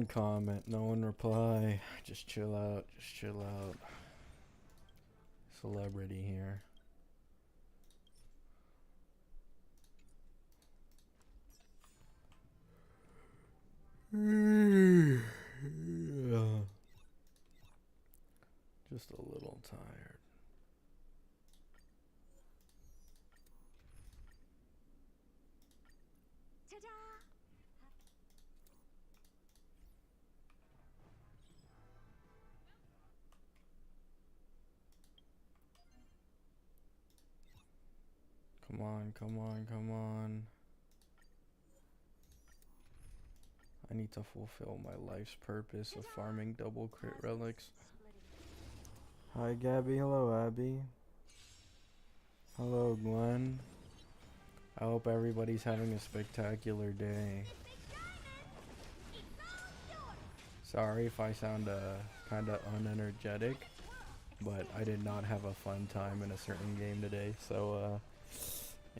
one comment, no one reply. Just chill out, just chill out. Celebrity here. Just a little tired. Come on, come on, come on. I need to fulfill my life's purpose of farming double crit relics. Hi Gabby, hello Abby. Hello Glenn. I hope everybody's having a spectacular day. Sorry if I sound kinda unenergetic, but I did not have a fun time in a certain game today, so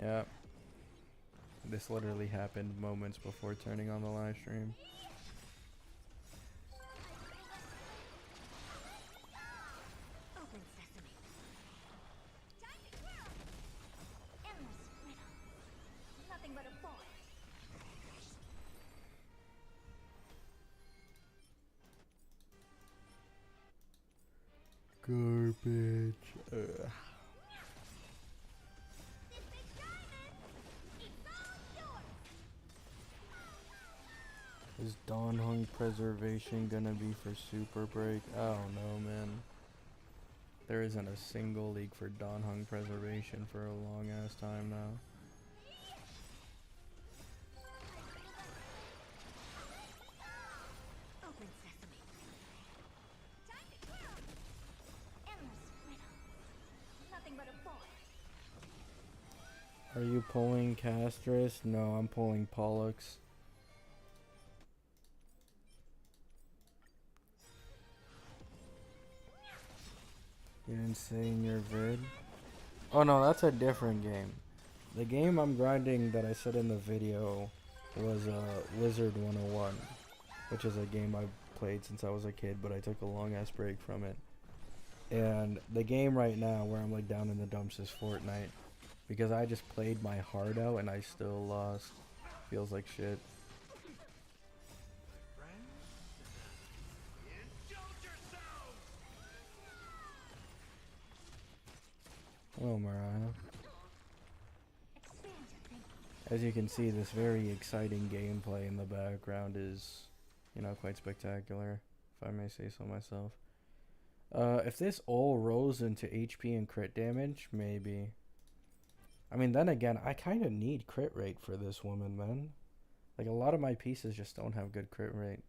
yeah. This literally happened moments before turning on the live stream. Garbage. Is Dawn Hung Preservation gonna be for Super Break? I don't know, man. There isn't a single league for Dawn Hung Preservation for a long ass time now. Are you pulling Castress? No, I'm pulling Pollux. You didn't say in your vid? Oh no, that's a different game. The game I'm grinding that I said in the video was Wizard 101, which is a game I've played since I was a kid, but I took a long ass break from it. And the game right now where I'm like down in the dumps is Fortnite, because I just played my heart out and I still lost. Feels like shit. Hello, Mariah. As you can see, this very exciting gameplay in the background is, you know, quite spectacular, if I may say so myself. If this all rolls into HP and crit damage, maybe. I mean, then again, I kind of need crit rate for this woman, man. Like, a lot of my pieces just don't have good crit rate.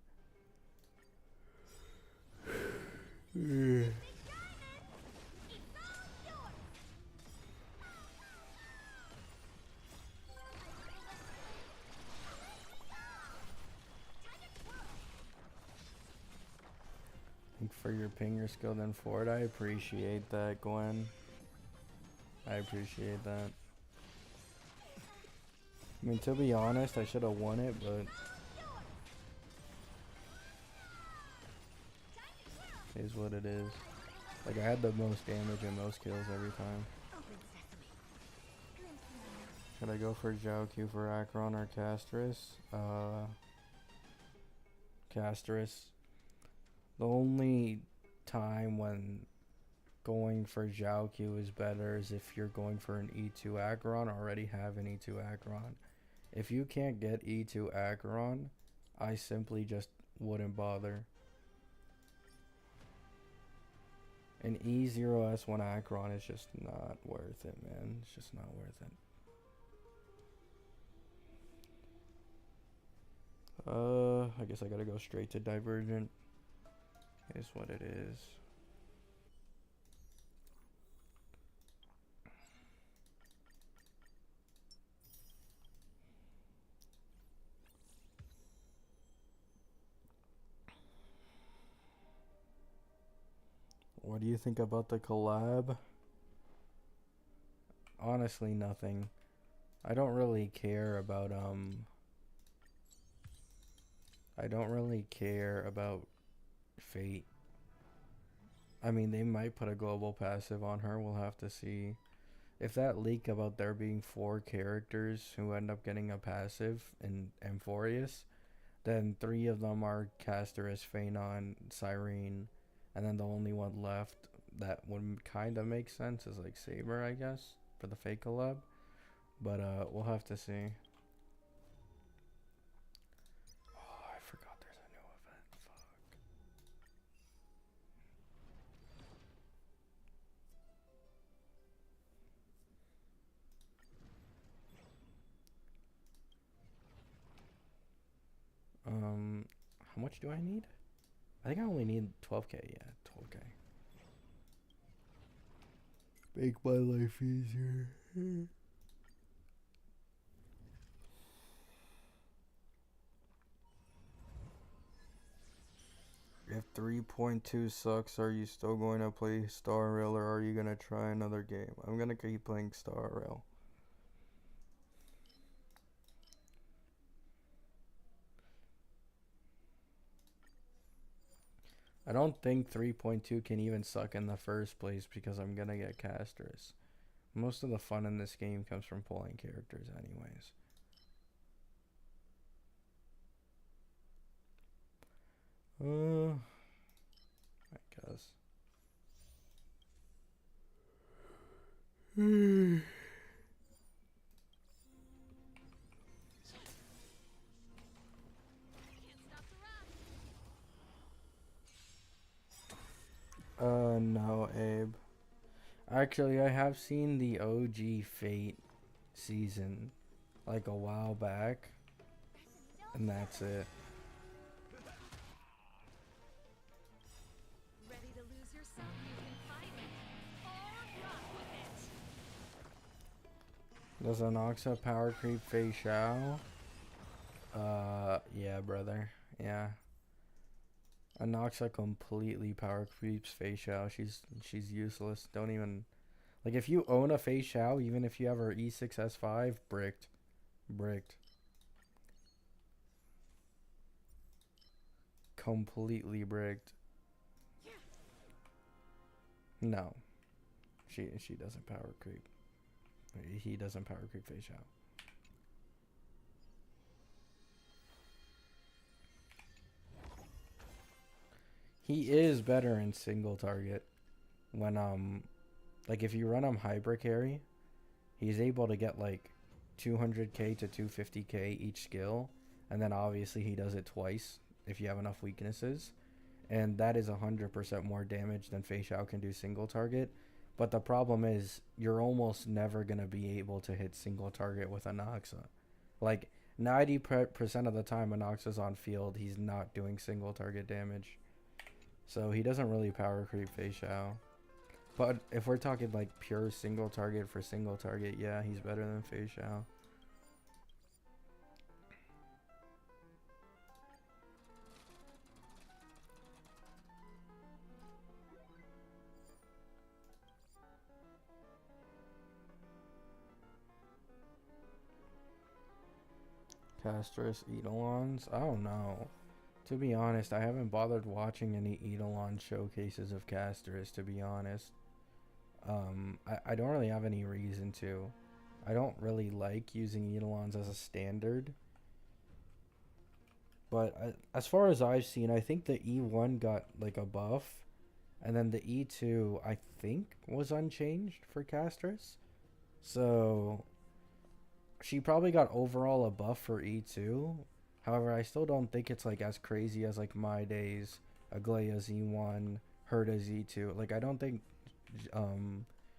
For your pinger skill then forward. I appreciate that, Gwen. I appreciate that. I mean, to be honest, I should have won it, but it is what it is. Like, I had the most damage and most kills every time. Should I go for Zhao for Acheron or Castress? Castress. The only time when going for Zhao is better is if you're going for an E2 Acheron or already have an E2 Acheron. If you can't get E2 Acheron, I simply just wouldn't bother. An E0S1 Acheron is just not worth it, man. It's just not worth it. I guess I gotta go straight to Divergent. It is what it is. What do you think about the collab? Honestly, nothing. I don't really care about I don't really care about Fate. I mean, they might put a global passive on her. We'll have to see. If that leak about there being 4 characters who end up getting a passive in Amphorius, then 3 of them are Casterus, Phanon, Cyrene, and then the only one left that would kind of make sense is like Saber, I guess, for the fake collab. But we'll have to see. Oh, I forgot there's a new event. Fuck. How much do I need? I think I only need 12k. Yeah, 12k. Make my life easier. If 3.2 sucks, are you still going to play Star Rail or are you going to try another game? I'm going to keep playing Star Rail. I don't think 3.2 can even suck in the first place because I'm going to get casters. Most of the fun in this game comes from pulling characters anyways. I guess. No, Abe. Actually, I have seen the OG Fate season like a while back, and that's it. Ready to lose yourself? You can fight it or rock with it. Does Anoxa power creep Fei Xiao? Yeah, brother. Yeah. Anoxa completely power creeps Fei Xiao. She's useless. Don't even like if you own a Fei Xiao, even if you have her E6S5, bricked. Bricked. Completely bricked. No. She doesn't power creep. He doesn't power creep Fei Xiao. He is better in single target when like if you run him hyper carry, he's able to get like 200k to 250k each skill, and then obviously he does it twice if you have enough weaknesses, and that is 100% more damage than Fei Xiao can do single target. But the problem is you're almost never gonna be able to hit single target with Anoxa. Like 90% of the time Anoxa's on field, he's not doing single target damage. So he doesn't really power creep Fei Xiao. But if we're talking like pure single target for single target, yeah, he's better than Fei Xiao. Castress Eidolons? I don't know. To be honest, I haven't bothered watching any Eidolon showcases of Castress, to be honest. I don't really have any reason to. I don't really like using Eidolons as a standard. But as far as I've seen, I think the E1 got like a buff. And then the E2, I think, was unchanged for Castress. So she probably got overall a buff for E2. However, I still don't think it's like as crazy as like My Days, Aglaya's E1, Herta's E2. Like I don't think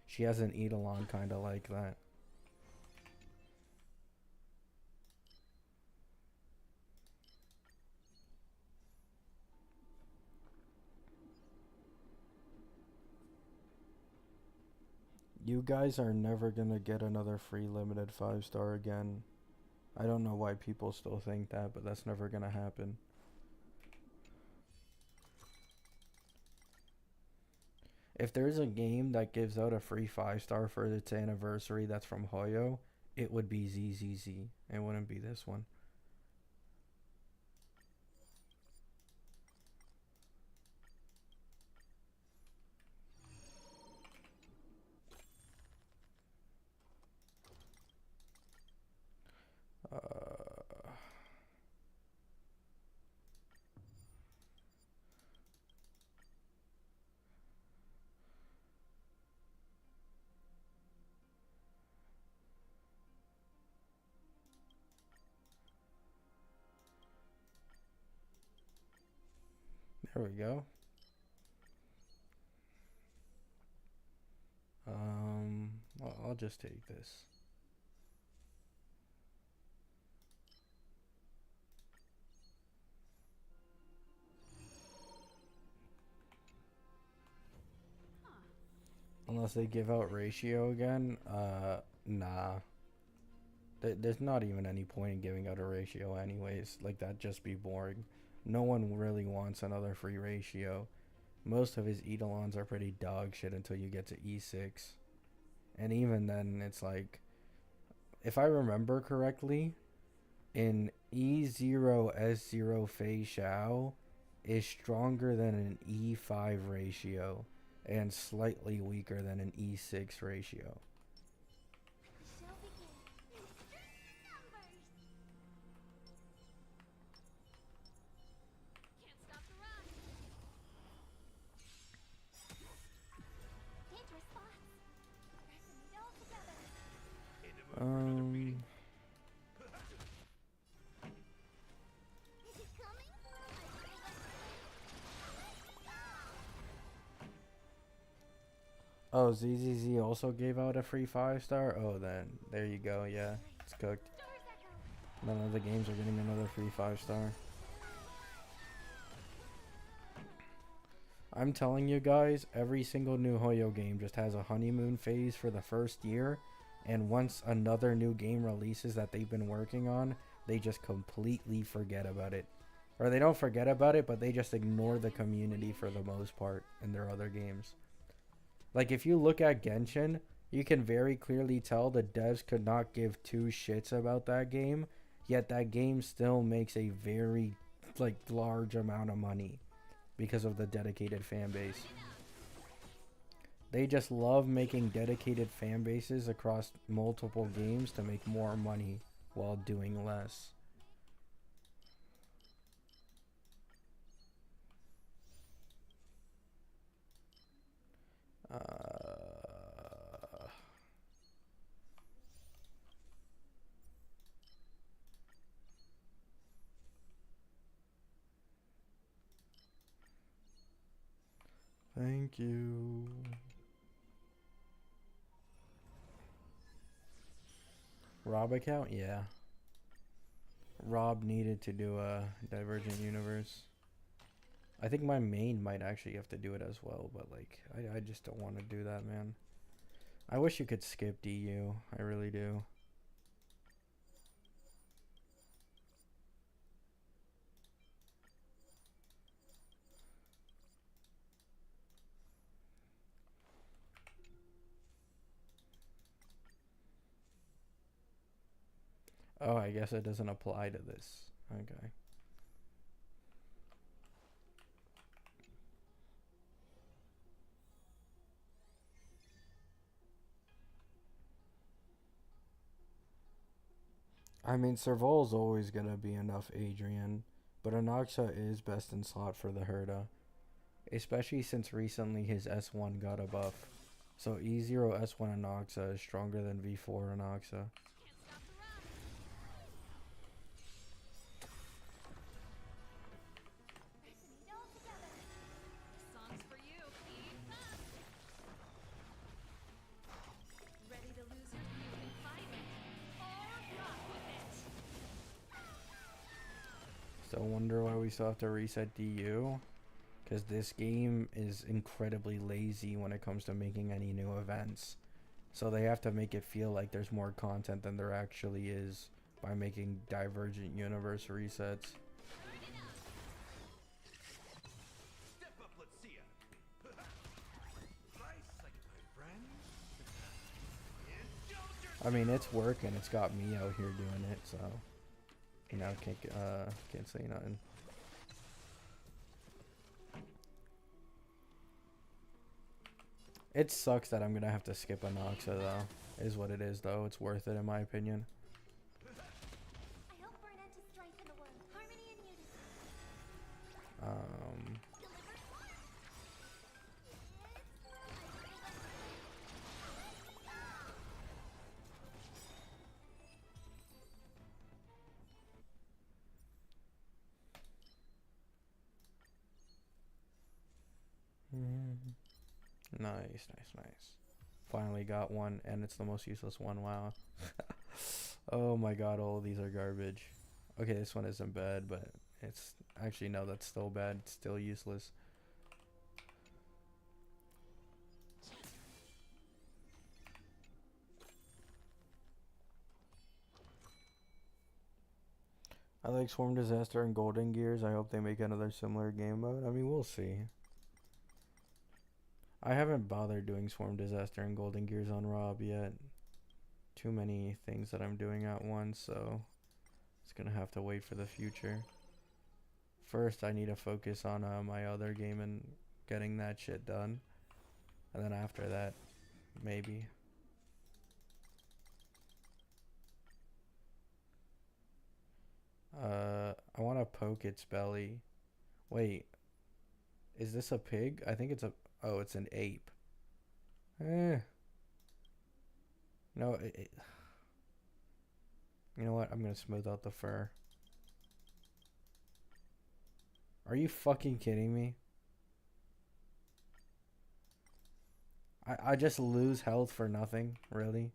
she has an Eidolon kind of like that. You guys are never gonna get another free limited 5-star again. I don't know why people still think that, but that's never gonna happen. If there's a game that gives out a free 5-star for its anniversary that's from Hoyo, it would be ZZZ. It wouldn't be this one. Here we go. I'll just take this. Unless they give out ratio again, nah. There's not even any point in giving out a ratio anyways. Like, that'd just be boring. No one really wants another free ratio. Most of his Eidolons are pretty dog shit until you get to E6. And even then, it's like, if I remember correctly, in E0 S0 Fei Xiao is stronger than an E5 ratio and slightly weaker than an E6 ratio. Show begin. Numbers. Can't stop the run. Dangerous spots. Pressing it all together. Is it coming? Oh, ZZZ also gave out a free 5-star? Oh, then, there you go, yeah, it's cooked. Doors echo. None of the games are getting another free 5-star. I'm telling you guys, every single new Hoyo game just has a honeymoon phase for the first year, and once another new game releases that they've been working on, they just completely forget about it. Or they don't forget about it, but they just ignore the community for the most part in their other games. Like, if you look at Genshin, you can very clearly tell the devs could not give two shits about that game, yet that game still makes a very, like, large amount of money because of the dedicated fan base. They just love making dedicated fan bases across multiple games to make more money while doing less. Thank you. Rob account? Yeah. Rob needed to do a Divergent universe. I think my main might actually have to do it as well, but like, I just don't want to do that, man. I wish you could skip DU. I really do. Oh, I guess it doesn't apply to this. Okay. I mean, Serval's always gonna be enough Adrian, but Anaxa is best in slot for the Herda, especially since recently his S1 got a buff. So E0 S1 Anaxa is stronger than V4 Anaxa. Can't stop the run. Pressing it all together. This song's for you. Keep up. Ready to lose your view and fight it? Or rock with it. Still wonder why we still have to reset DU? Because this game is incredibly lazy when it comes to making any new events. So they have to make it feel like there's more content than there actually is by making Divergent universe resets. Step up, let's see ya. Nice sight, my friend. Indulge I mean, it's working. It's got me out here doing it, so you know, can't say nothing. It sucks that I'm gonna have to skip Anoxa though. Is what it is though. It's worth it in my opinion. I hope for an end to strife in the world. Harmony and unity. Deliver. Nice, nice, nice. Finally got one, and it's the most useless one. Wow. Oh my god, all of these are garbage. Okay, this one isn't bad, but it's actually no, that's still bad. It's still useless. I like Swarm Disaster and Golden Gears. I hope they make another similar game mode. I mean, we'll see. I haven't bothered doing Swarm Disaster and Golden Gears on Rob yet. Too many things that I'm doing at once, so it's gonna have to wait for the future. First, I need to focus on my other game and getting that shit done. And then after that, maybe. I want to poke its belly. Wait, is this a pig? I think it's a... Oh, it's an ape. Eh. No, you know what? I'm gonna smooth out the fur. Are you fucking kidding me? I just lose health for nothing, really?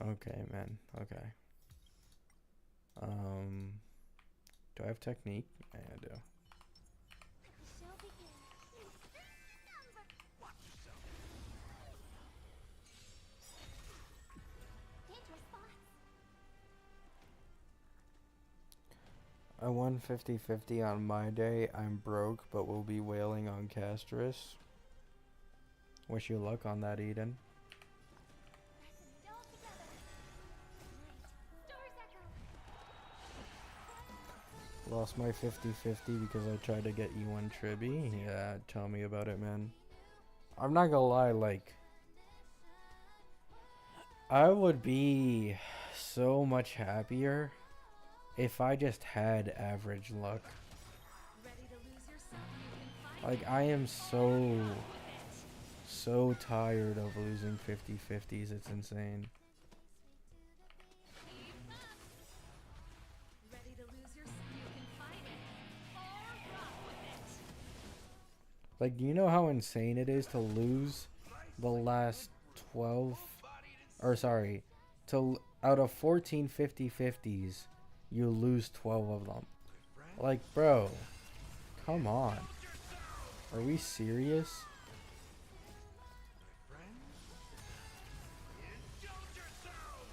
Okay, man. Okay. Do I have technique? Yeah, I do. Shall begin. Watch yourself. Dangerous spots. I won 50-50 on my day. I'm broke, but will be wailing on Castris. Wish you luck on that, Eden. Fasten it all together. Great. Stars echo. Lost my 50-50 because I tried to get you one Tribby. Yeah, tell me about it, man. I'm not gonna lie, like, I would be so much happier if I just had average luck. Ready to lose yourself? You can find Like, I am so tired of losing 50-50s. It's insane. Ready to lose yourself? You can find it. Or rock with it. Like, do you know how insane it is to lose the last 12, or sorry, out of 14 50-50s, you lose 12 of them. Like, bro, come on. Are we serious? Indulge yourself.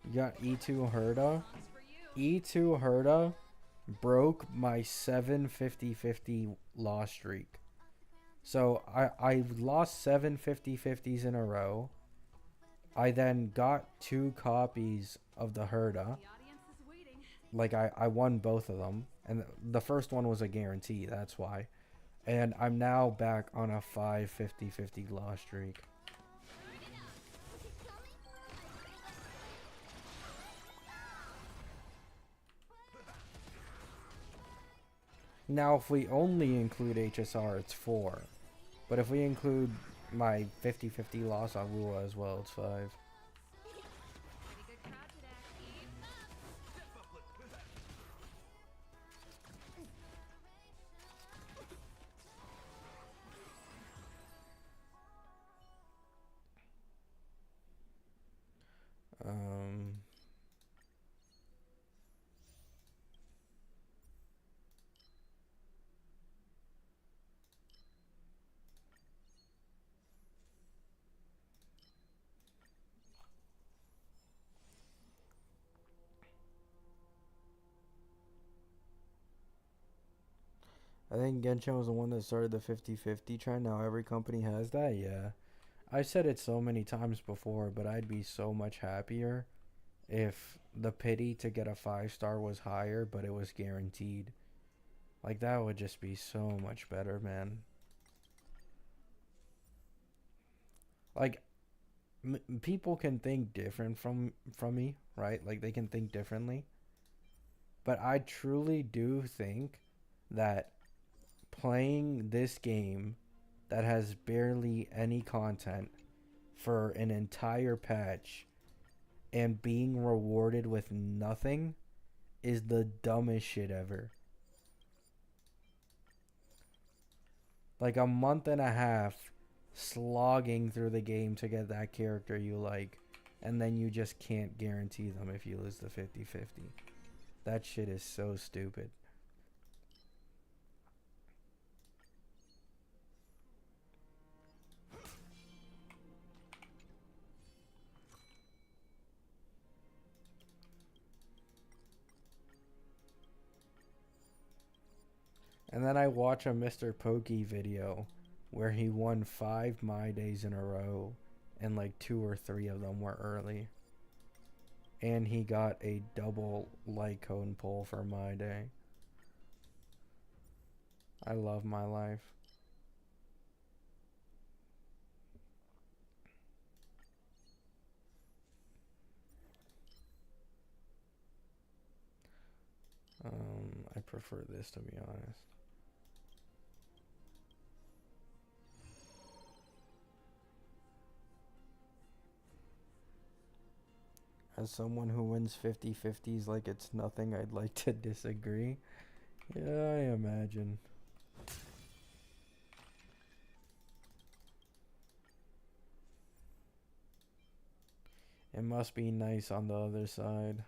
You got E2 Herda? Songs for you. E2 Herda broke my 7 50-50 loss streak. So I lost 7 50-50s in a row. I then got 2 copies of the Herda. The audience is waiting. Like, I won both of them. And the first one was a guarantee, that's why. And I'm now back on a 5 50-50 loss streak. Now, if we only include HSR, it's 4. But if we include my 50-50 loss on Lua as well, it's 5. Pretty good crowd today. Keep up. Step up, let's. Um, I think Genshin was the one that started the 50-50 trend. Now every company has that. Yeah. I've said it so many times before, but I'd be so much happier if the pity to get a 5-star was higher, but it was guaranteed. Like, that would just be so much better, man. Like, people can think different from me, right? Like, they can think differently. But I truly do think that playing this game that has barely any content for an entire patch and being rewarded with nothing is the dumbest shit ever. Like a month and a half slogging through the game to get that character you like, and then you just can't guarantee them if you lose the 50-50. That shit is so stupid. And then I watch a Mr. Pokey video where he won 5 My Days in a row, and like 2 or 3 of them were early. And he got a double Lycone pull for My Day. I love my life. I prefer this, to be honest. As someone who wins 50-50s like it's nothing, I'd like to disagree. Yeah, I imagine. It must be nice on the other side.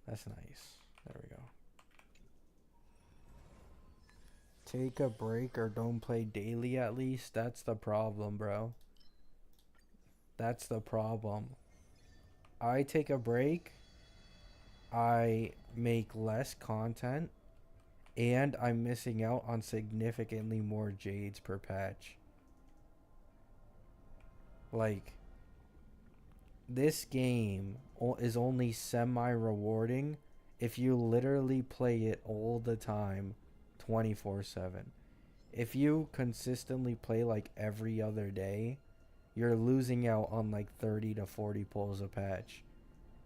That's nice. There we go. Take a break or don't play daily at least. That's the problem, bro. That's the problem. I take a break, I make less content, and I'm missing out on significantly more jades per patch. Like, this game is only semi-rewarding if you literally play it all the time, 24/7. If you consistently play like every other day, you're losing out on like 30 to 40 pulls a patch.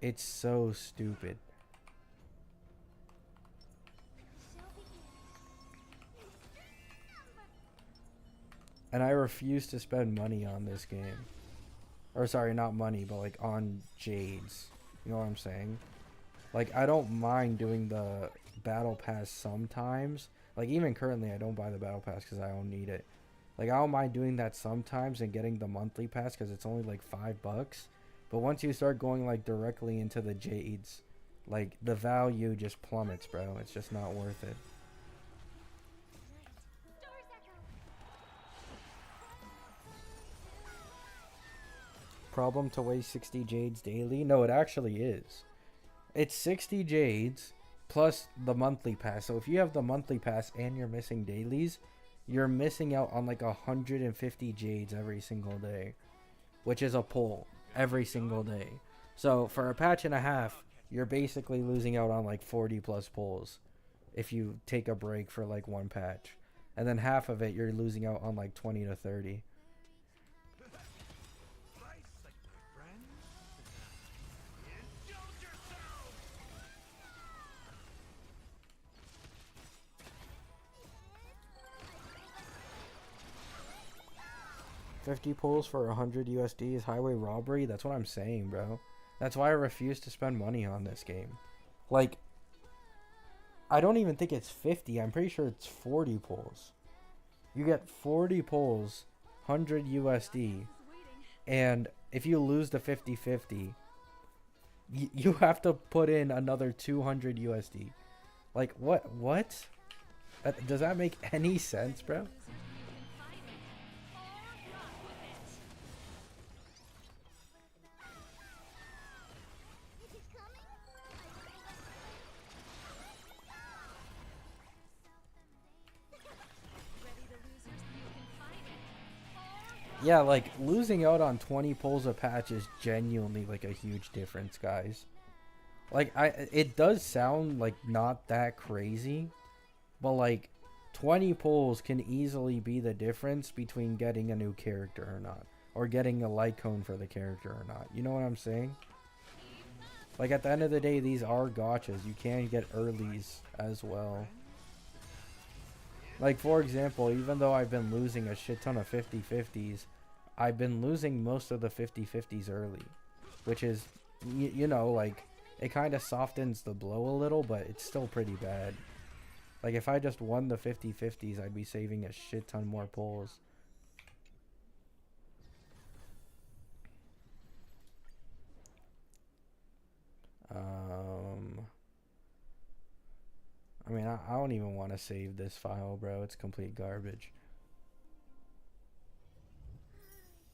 It's so stupid. And I refuse to spend money on this game. Or sorry, not money, but like on jades. You know what I'm saying? Like, I don't mind doing the battle pass sometimes. Like, even currently, I don't buy the battle pass because I don't need it. Like, I don't mind doing that sometimes and getting the monthly pass because it's only like $5. But once you start going like directly into the jades, like the value just plummets, bro. It's just not worth it. Problem to waste 60 jades daily? No, it actually is. It's 60 jades plus the monthly pass. So if you have the monthly pass and you're missing dailies, you're missing out on like 150 jades every single day, which is a pull every single day. So for a patch and a half, you're basically losing out on like 40 plus pulls if you take a break for like one patch. And then half of it, you're losing out on like 20 to 30. $50 pulls for 100 USD is highway robbery. That's what I'm saying, bro. That's why I refuse to spend money on this game. Like, I don't even think it's 50. I'm pretty sure it's 40 pulls. You get 40 pulls, 100 USD, and if you lose the 50-50, you have to put in another 200 USD. Like, what? What? Does that make any sense, bro? Yeah, like losing out on 20 pulls a patch is genuinely like a huge difference, guys. Like it does sound like not that crazy, but like 20 pulls can easily be the difference between getting a new character or not, or getting a light cone for the character or not. You know what I'm saying? Like at the end of the day, these are gachas. You can get earlies as well. Like for example, even though I've been losing a shit ton of 50-50s, I've been losing most of the 50-50s early, which is, you know, like it kind of softens the blow a little, but it's still pretty bad. Like if I just won the 50-50s, I'd be saving a shit ton more pulls. I mean, I don't even want to save this file, bro. It's complete garbage.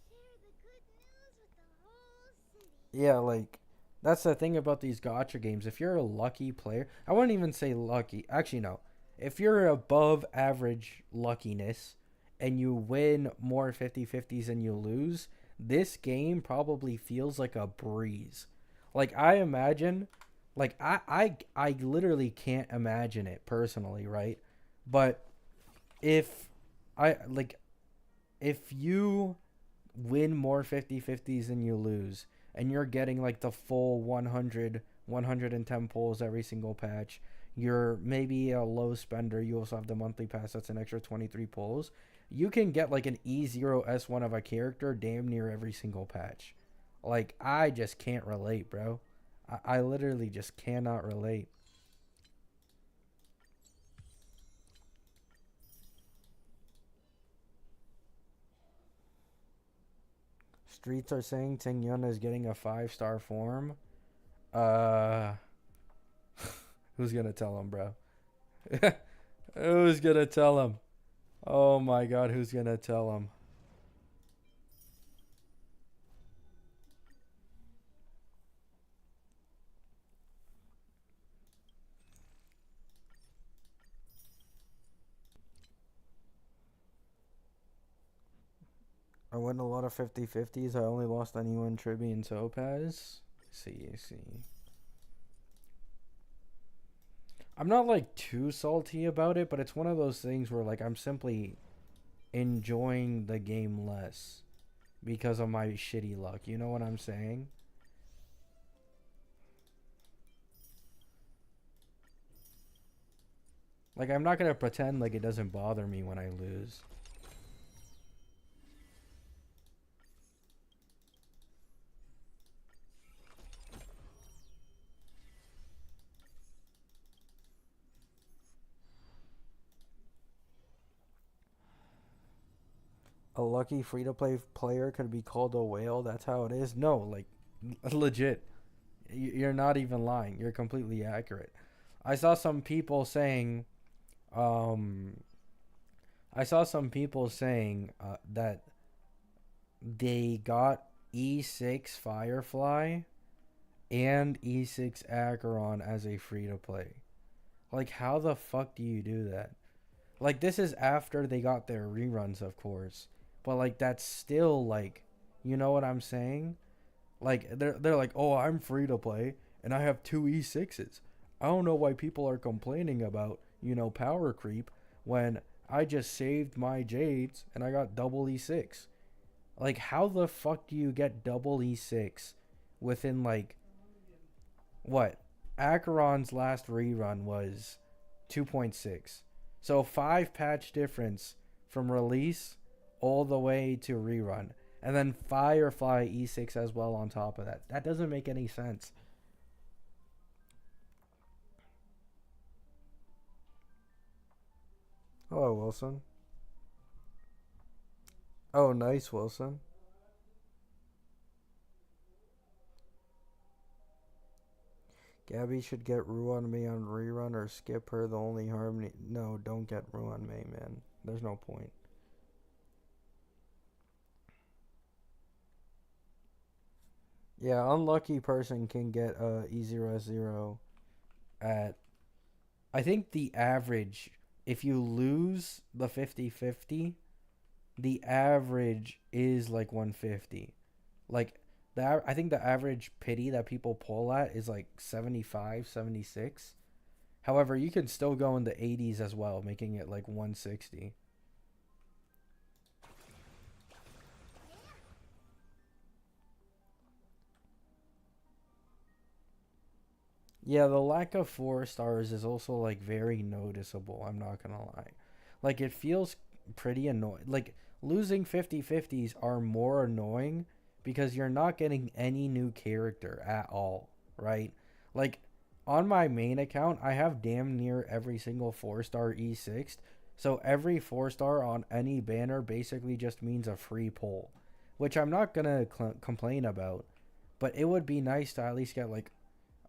Share the good news with the whole city. Yeah, like that's the thing about these gacha games. If you're a lucky player, I wouldn't even say lucky. Actually, no. If you're above average luckiness and you win more 50-50s than you lose, this game probably feels like a breeze. Like I imagine, like I literally can't imagine it personally, right? But if I like if you win more 50-50s than you lose and you're getting like the full 100 110 pulls every single patch, you're maybe a low spender, you also have the monthly pass, that's an extra 23 pulls, you can get like an E0 S1 of a character damn near every single patch. Like I just can't relate, bro. I literally just cannot relate. Streets are saying Tingyun is getting a 5-star form. Uh, who's gonna tell him, bro? Who's gonna tell him? Oh my god, who's gonna tell him? I won a lot of 50-50s. I only lost anyone Triby and Topaz. See. I'm not like too salty about it, but it's one of those things where like I'm simply enjoying the game less because of my shitty luck. You know what I'm saying? Like I'm not gonna pretend like it doesn't bother me when I lose. A lucky free to play player could be called a whale. That's how it is. No, like legit. You're not even lying. You're completely accurate. I saw some people saying, um, that they got E6 Firefly and E6 Acheron as a free to play. Like, how the fuck do you do that? Like, this is after they got their reruns, of course. But, like, that's still, like, you know what I'm saying? Like, they're like, oh, I'm free to play, and I have two E6s. I don't know why people are complaining about, power creep when I just saved my Jades and I got double E6. Like, how the fuck do you get double E6 within, like, what? Acheron's last rerun was 2.6. So 5 patch difference from release all the way to rerun. And then Firefly E6 as well on top of that. That doesn't make any sense. Hello, Wilson. Oh, nice, Wilson. Gabby should get Ruan Mei on rerun or skip her. The only harmony. No, don't get Ruan Mei, man. There's no point. Yeah, unlucky person can get E0S0 at. I think the average, if you lose the 50-50, the average is like 150. Like I think the average pity that people pull at is like 75, 76. However, you can still go in the 80s as well, making it like 160. Yeah, the lack of 4 stars is also like very noticeable, I'm not gonna lie. Like it feels pretty annoying. Like losing 50/50s are more annoying because you're not getting any new character at all, right? Like on my main account, I have damn near every single 4 star E6. So every 4 star on any banner basically just means a free pull, which I'm not gonna complain about. But it would be nice to at least get like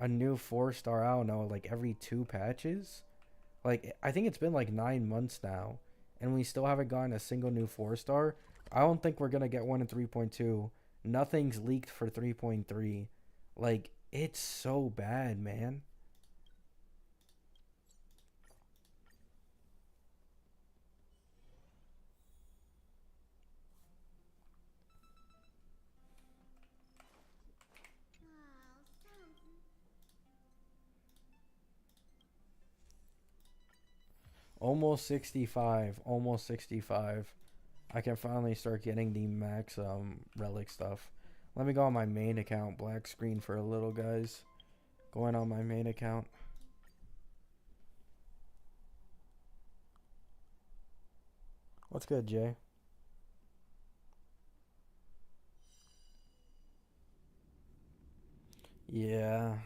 a new 4 star, I don't know, like every 2 patches. Like I think it's been like 9 months now, and we still haven't gotten a single new 4 star. I don't think we're gonna get one in 3.2. Nothing's leaked for 3.3. Like it's so bad, man. Oh, something. Almost 65. Almost 65. I can finally start getting the max relic stuff. Let me go on my main account. Black screen for a little, guys. Going on my main account. What's good, Jay? Yeah.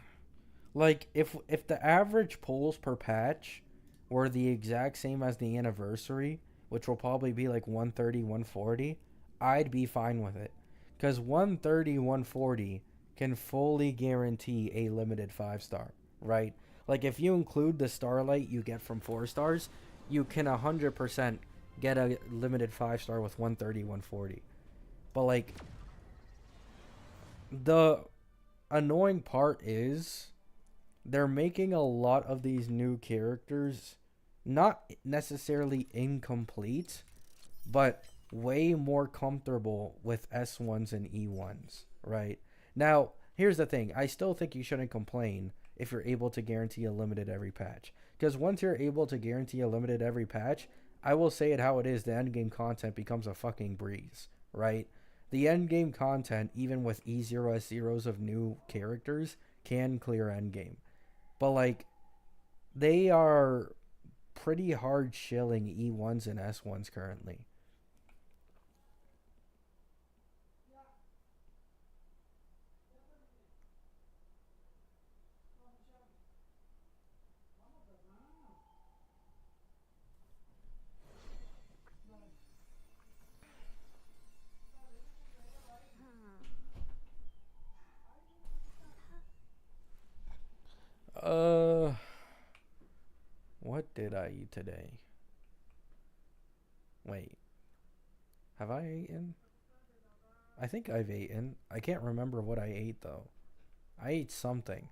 Like if the average pulls per patch were the exact same as the anniversary, which will probably be like 130, 140, I'd be fine with it. Cuz 130, 140 can fully guarantee a limited 5 star, right? Like if you include the starlight you get from 4 stars, you can 100% get a limited 5 star with 130, 140. But like the annoying part is they're making a lot of these new characters not necessarily incomplete, but way more comfortable with S1s and E1s, right? Now, here's the thing. I still think you shouldn't complain if you're able to guarantee a limited every patch. Because once you're able to guarantee a limited every patch, I will say it how it is, the endgame content becomes a fucking breeze, right? The endgame content, even with E0S0s of new characters, can clear endgame. But like they are pretty hard shilling E1s and S1s currently. Uh what did I eat today? Wait, have I eaten? I think I've eaten. I can't remember what I ate though. I ate something.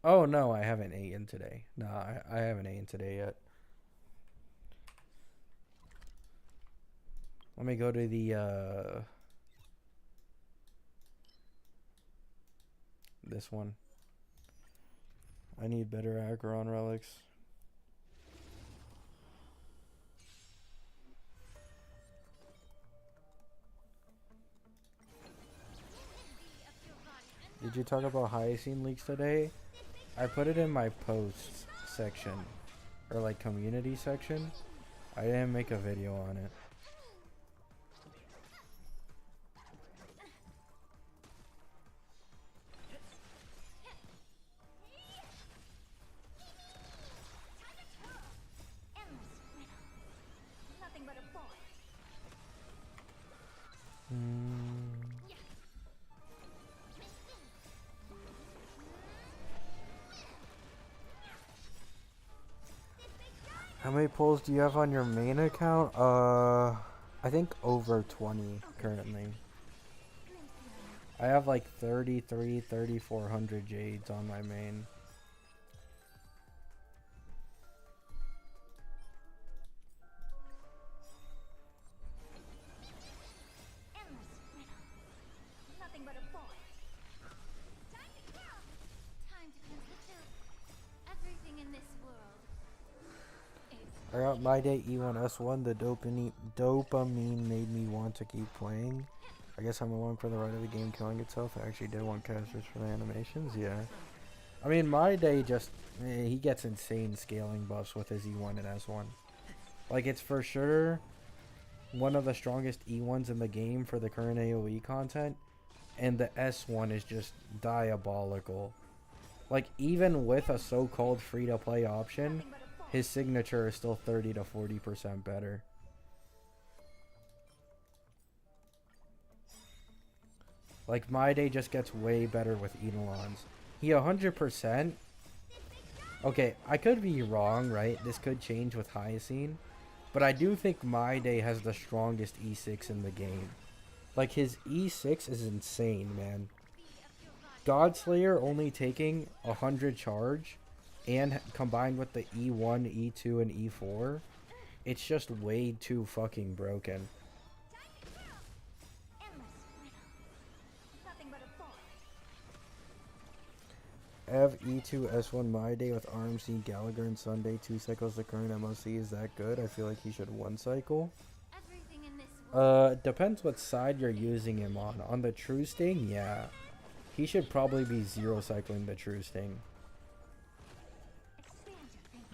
Oh no, I haven't eaten today. No, I haven't eaten today yet. Let me go to the this one. I need better Acheron relics. Did you talk about Hyacine leaks today? I put it in my posts section, or like community section. I didn't make a video on it. Nothing but a boy. How many pulls do you have on your main account? I think over 20 currently. I have like 33, 3,400 jades on my main. I got My Day E1S1. The dopamine made me want to keep playing. I guess I'm along for the ride of the game killing itself. I actually did want casters for the animations. Yeah. I mean, My Day just he gets insane scaling buffs with his E1 and S1. Like, it's for sure one of the strongest E1s in the game for the current AoE content, and the S1 is just diabolical. Like, even with a so-called free-to-play option, his signature is still 30 to 40% better. Like, My Day just gets way better with Eidolons. He 100%. Okay, I could be wrong, right? This could change with Hyacine. But I do think My Day has the strongest E6 in the game. Like, his E6 is insane, man. Godslayer only taking 100 charge and combined with the E1, E2, and E4, it's just way too fucking broken. Ev E2 S1 My Day with RMC Gallagher and Sunday 2 cycles the current MOC. Is that good? I feel like he should 1 cycle. Depends what side you're using him on. On the True Sting, yeah. He should probably be 0 cycling the True Sting.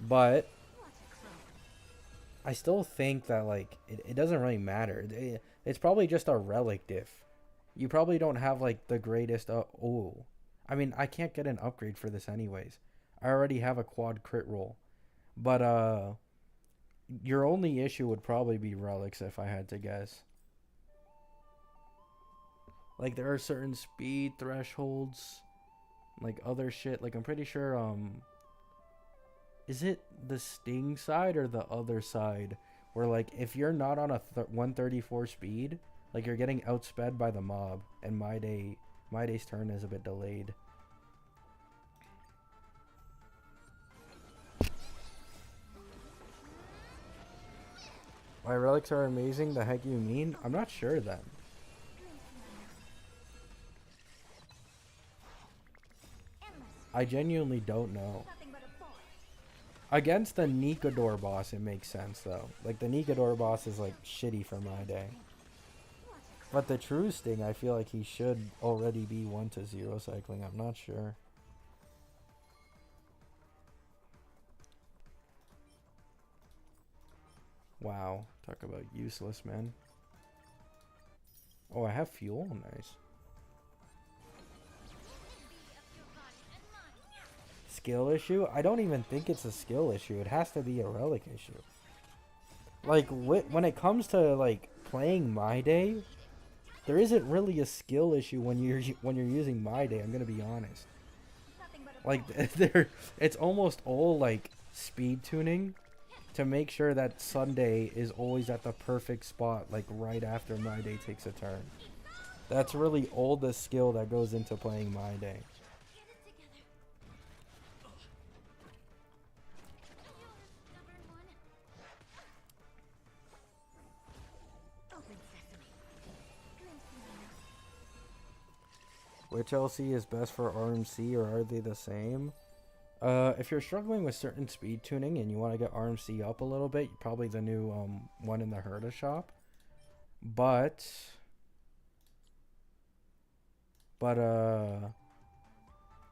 But I still think that, like, it doesn't really matter. It's probably just a relic diff. You probably don't have, like, the greatest... oh. I mean, I can't get an upgrade for this anyways. I already have a quad crit roll. But, your only issue would probably be relics if I had to guess. Like, there are certain speed thresholds, like other shit. Like, I'm pretty sure, is it the Sting side or the other side? Where, like, if you're not on a 134 speed, like, you're getting outsped by the mob. And My Day's turn is a bit delayed. My relics are amazing. The heck you mean? I'm not sure then. I genuinely don't know. Against the Nikador boss, it makes sense though. Like, the Nikador boss is, like, shitty for My Day. But the True Sting, I feel like he should already be 1 to 0 cycling. I'm not sure. Wow. Talk about useless, man. Oh, I have fuel? Nice. Skill issue? I don't even think it's a skill issue. It has to be a relic issue. Like, when it comes to, like, playing My Day, there isn't really a skill issue when you're using My Day. I'm gonna be honest. Like, it's almost all, like, speed tuning to make sure that Sunday is always at the perfect spot, like, right after My Day takes a turn. That's really all the skill that goes into playing My Day. Which LC is best for RMC, or are they the same? If you're struggling with certain speed tuning and you want to get RMC up a little bit, probably the new one in the Herda shop. But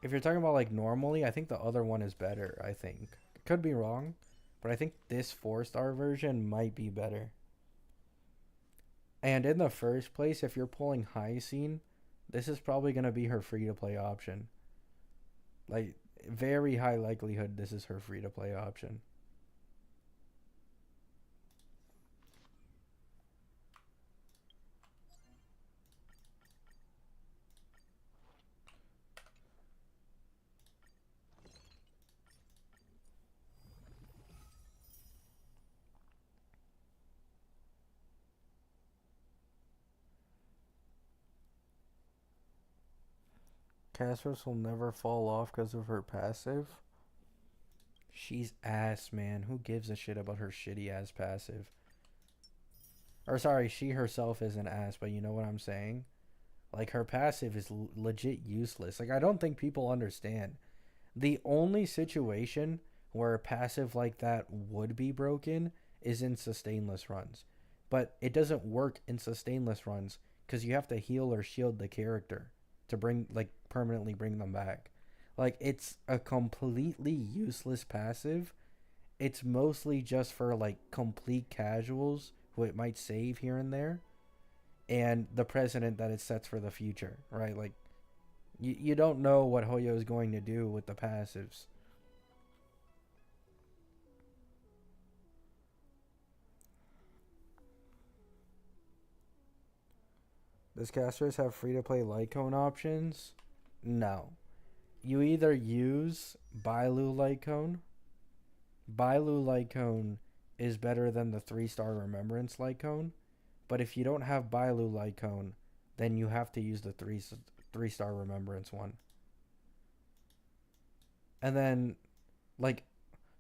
if you're talking about, like, normally, I think the other one is better, I think. Could be wrong, but I think this 4-star version might be better. And in the first place, if you're pulling Hyacine, this is probably going to be her free-to-play option. Like, very high likelihood this is her free-to-play option. Casters will never fall off because of her passive. She's ass, man. Who gives a shit about her shitty ass passive? Or sorry, she herself is an ass, but you know what I'm saying? Like, her passive is legit useless. Like, I don't think people understand. The only situation where a passive like that would be broken is in sustainless runs. But it doesn't work in sustainless runs because you have to heal or shield the character to bring, like, permanently bring them back. Like, it's a completely useless passive. It's mostly just for, like, complete casuals who it might save here and there, and the precedent that it sets for the future, right? Like, you don't know what Hoyo is going to do with the passives. Does casters have free-to-play Lycone options? No. You either use Bailu Lycone. Bailu Lycone is better than the 3-star Remembrance Lycone. But if you don't have Bailu Lycone, then you have to use the 3-star Remembrance one. And then, like,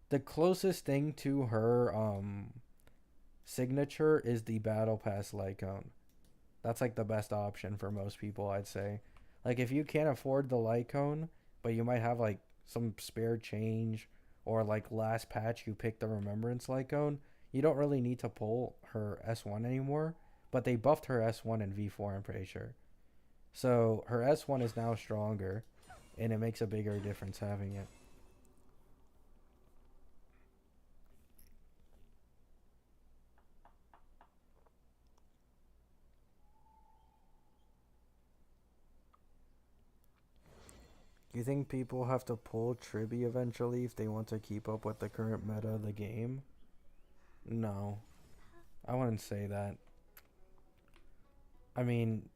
the closest thing to her signature is the Battle Pass Lycone. That's like the best option for most people, I'd say. Like, if you can't afford the Lycone, but you might have like some spare change, or like last patch you picked the Remembrance Lycone, you don't really need to pull her S1 anymore. But they buffed her S1 in V4, I'm pretty sure. So her S1 is now stronger, and it makes a bigger difference having it. Do you think people have to pull Tribby eventually if they want to keep up with the current meta of the game? No, I wouldn't say that. I mean,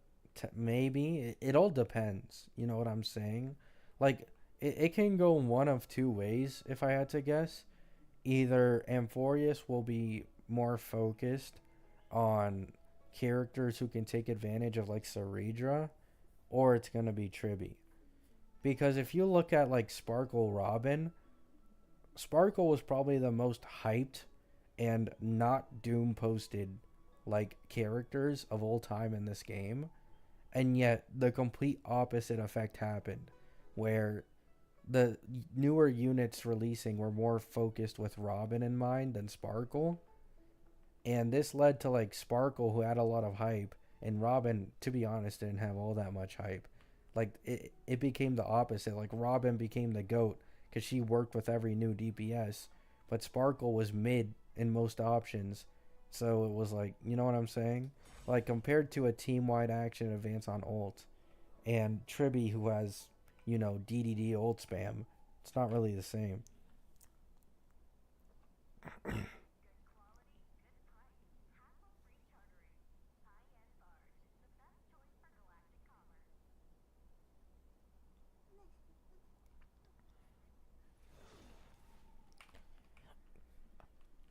maybe. It all depends. You know what I'm saying? Like, it can go one of two ways, if I had to guess. Either Amphorius will be more focused on characters who can take advantage of, like, Ceredra, or it's going to be Tribby. Because if you look at, like, Sparkle Robin, Sparkle was probably the most hyped and not Doom posted, like, characters of all time in this game. And yet the complete opposite effect happened, where the newer units releasing were more focused with Robin in mind than Sparkle. And this led to, like, Sparkle, who had a lot of hype, and Robin, to be honest, didn't have all that much hype. Like, it became the opposite. Like, Robin became the GOAT because she worked with every new DPS, but Sparkle was mid in most options. So it was like, you know what I'm saying? Like, compared to a team-wide action advance on ult and Tribby, who has, you know, DDD ult spam, it's not really the same.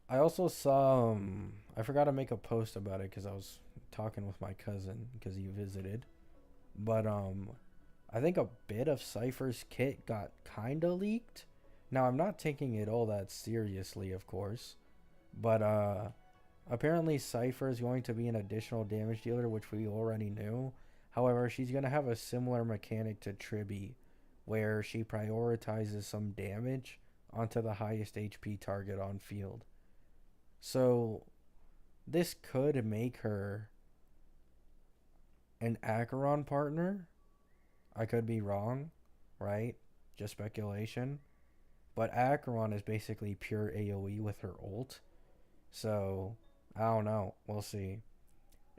I also saw, I forgot to make a post about it because I was talking with my cousin because he visited. But, I think a bit of Cypher's kit got kinda leaked. Now, I'm not taking it all that seriously, of course. But, apparently Cypher is going to be an additional damage dealer, which we already knew. However, she's going to have a similar mechanic to Tribby, where she prioritizes some damage onto the highest HP target on field. So, this could make her an Acheron partner. I could be wrong, right? Just speculation. But Acheron is basically pure AoE with her ult. So, I don't know. We'll see.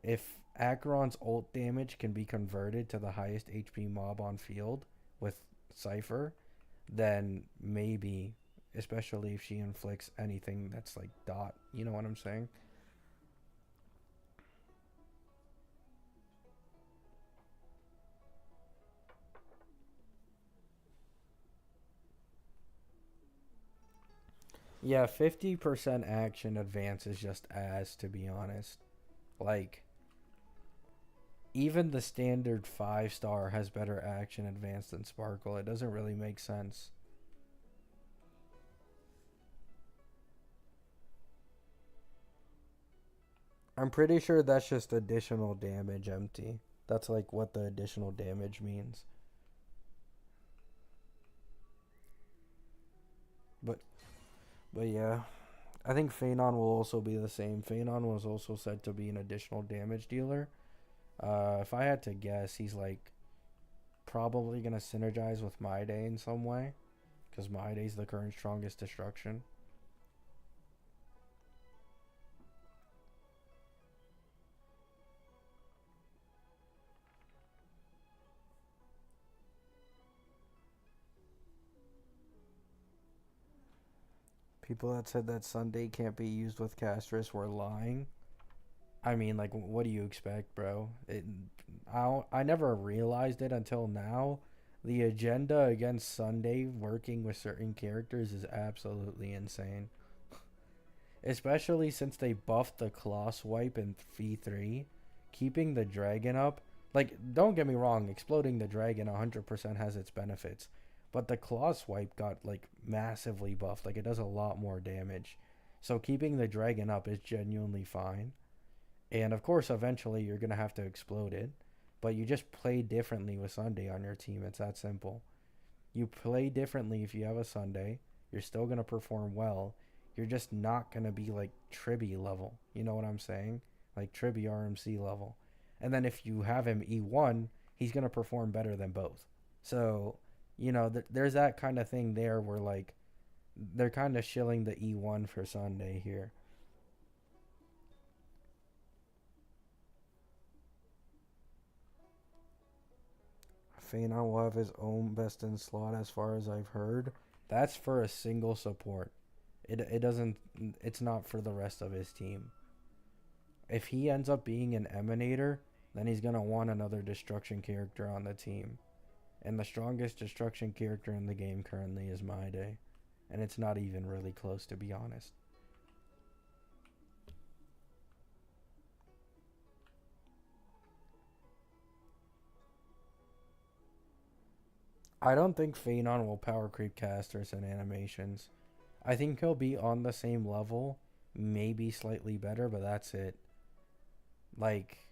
If Acheron's ult damage can be converted to the highest HP mob on field with Cypher, then maybe, especially if she inflicts anything that's like dot. You know what I'm saying? Yeah, 50% action advance is just ass, to be honest. Like, even the standard 5-star has better action advance than Sparkle. It doesn't really make sense. I'm pretty sure that's just additional damage empty. That's like what the additional damage means. But But yeah, I think Phanon will also be the same. Phanon was also said to be an additional damage dealer. If I had to guess, he's like probably gonna synergize with My Day in some way, because My Day's the current strongest destruction. People that said that Sunday can't be used with Castris were lying. I mean, like, what do you expect, bro? I never realized it until now. The agenda against Sunday working with certain characters is absolutely insane. Especially since they buffed the claw swipe in V3. Keeping the dragon up. Like, don't get me wrong, exploding the dragon 100% has its benefits. But the claw swipe got, like, massively buffed. Like, it does a lot more damage. So keeping the dragon up is genuinely fine. And of course, eventually you're going to have to explode it. But you just play differently with Sunday on your team. It's that simple. You play differently if you have a Sunday. You're still going to perform well. You're just not going to be like Tribby level. You know what I'm saying? Like Tribby RMC level. And then if you have him E1, he's going to perform better than both. So, there's that kind of thing there where like they're kind of shilling the E1 for Sunday here. Phanon will have his own best in slot as far as I've heard. That's for a single support. It doesn't it's not for the rest of his team. If he ends up being an emanator, then he's gonna want another destruction character on the team. And the strongest destruction character in the game currently is My Day. And it's not even really close, to be honest. I don't think Phanon will power creep casters and animations. I think he'll be on the same level, maybe slightly better, but that's it. Like,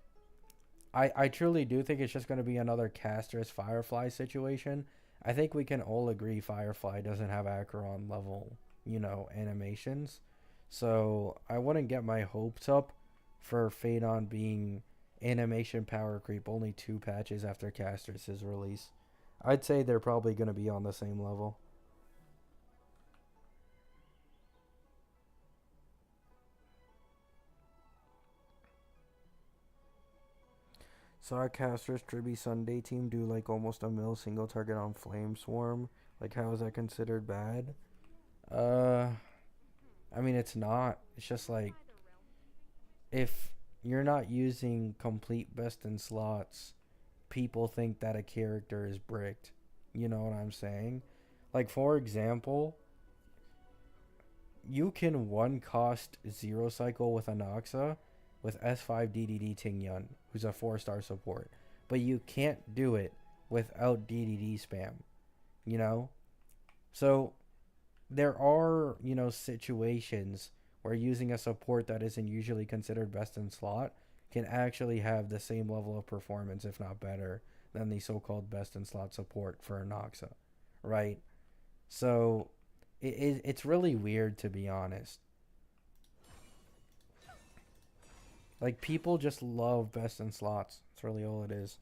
I truly do think it's just going to be another Caster's Firefly situation. I think we can all agree Firefly doesn't have Acheron level, animations. So I wouldn't get my hopes up for Phanon being animation power creep only 2 patches after Caster's release. I'd say they're probably going to be on the same level. Saw a Caster's Tribby Sunday team do like almost a mil single target on Flame Swarm. Like, how is that considered bad? Uh, I mean, it's not. It's just like, if you're not using complete best in slots, people think that a character is bricked. You know what I'm saying? Like, for example, you can one cost zero cycle with Anoxa with S5 DDD Ting Yun, who's a 4-star support. But you can't do it without DDD spam, you know? So there are, situations where using a support that isn't usually considered best in slot can actually have the same level of performance, if not better, than the so-called best in slot support for Anoxa, right? So it's really weird, to be honest. Like, people just love best in slots. That's really all it is.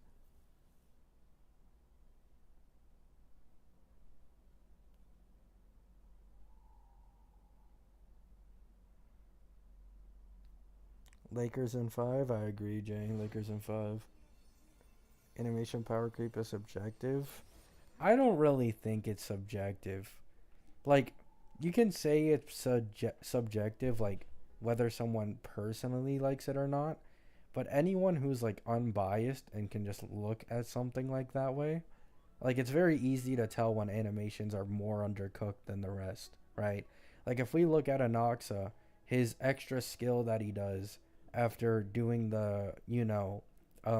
Lakers in 5. I agree, Jay. Lakers in 5. Animation power creep is subjective. I don't really think it's subjective. Like, you can say it's subjective, like whether someone personally likes it or not. But anyone who's like unbiased and can just look at something like that way, like, it's very easy to tell when animations are more undercooked than the rest, right? Like, if we look at Anoxa, his extra skill that he does after doing the,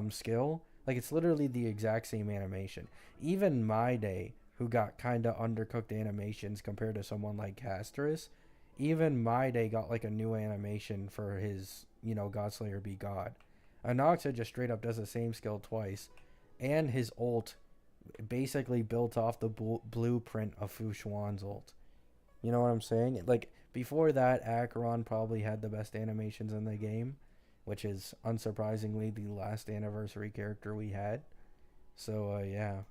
skill, like, it's literally the exact same animation. Even My Day, who got kind of undercooked animations compared to someone like Casterus, even My Day got like a new animation for his, Godslayer be God. Anoxa just straight up does the same skill twice, and his ult basically built off the blueprint of Fu Xuan's ult. You know what I'm saying? Like, Before that, Acheron probably had the best animations in the game, which is unsurprisingly the last anniversary character we had. So, yeah.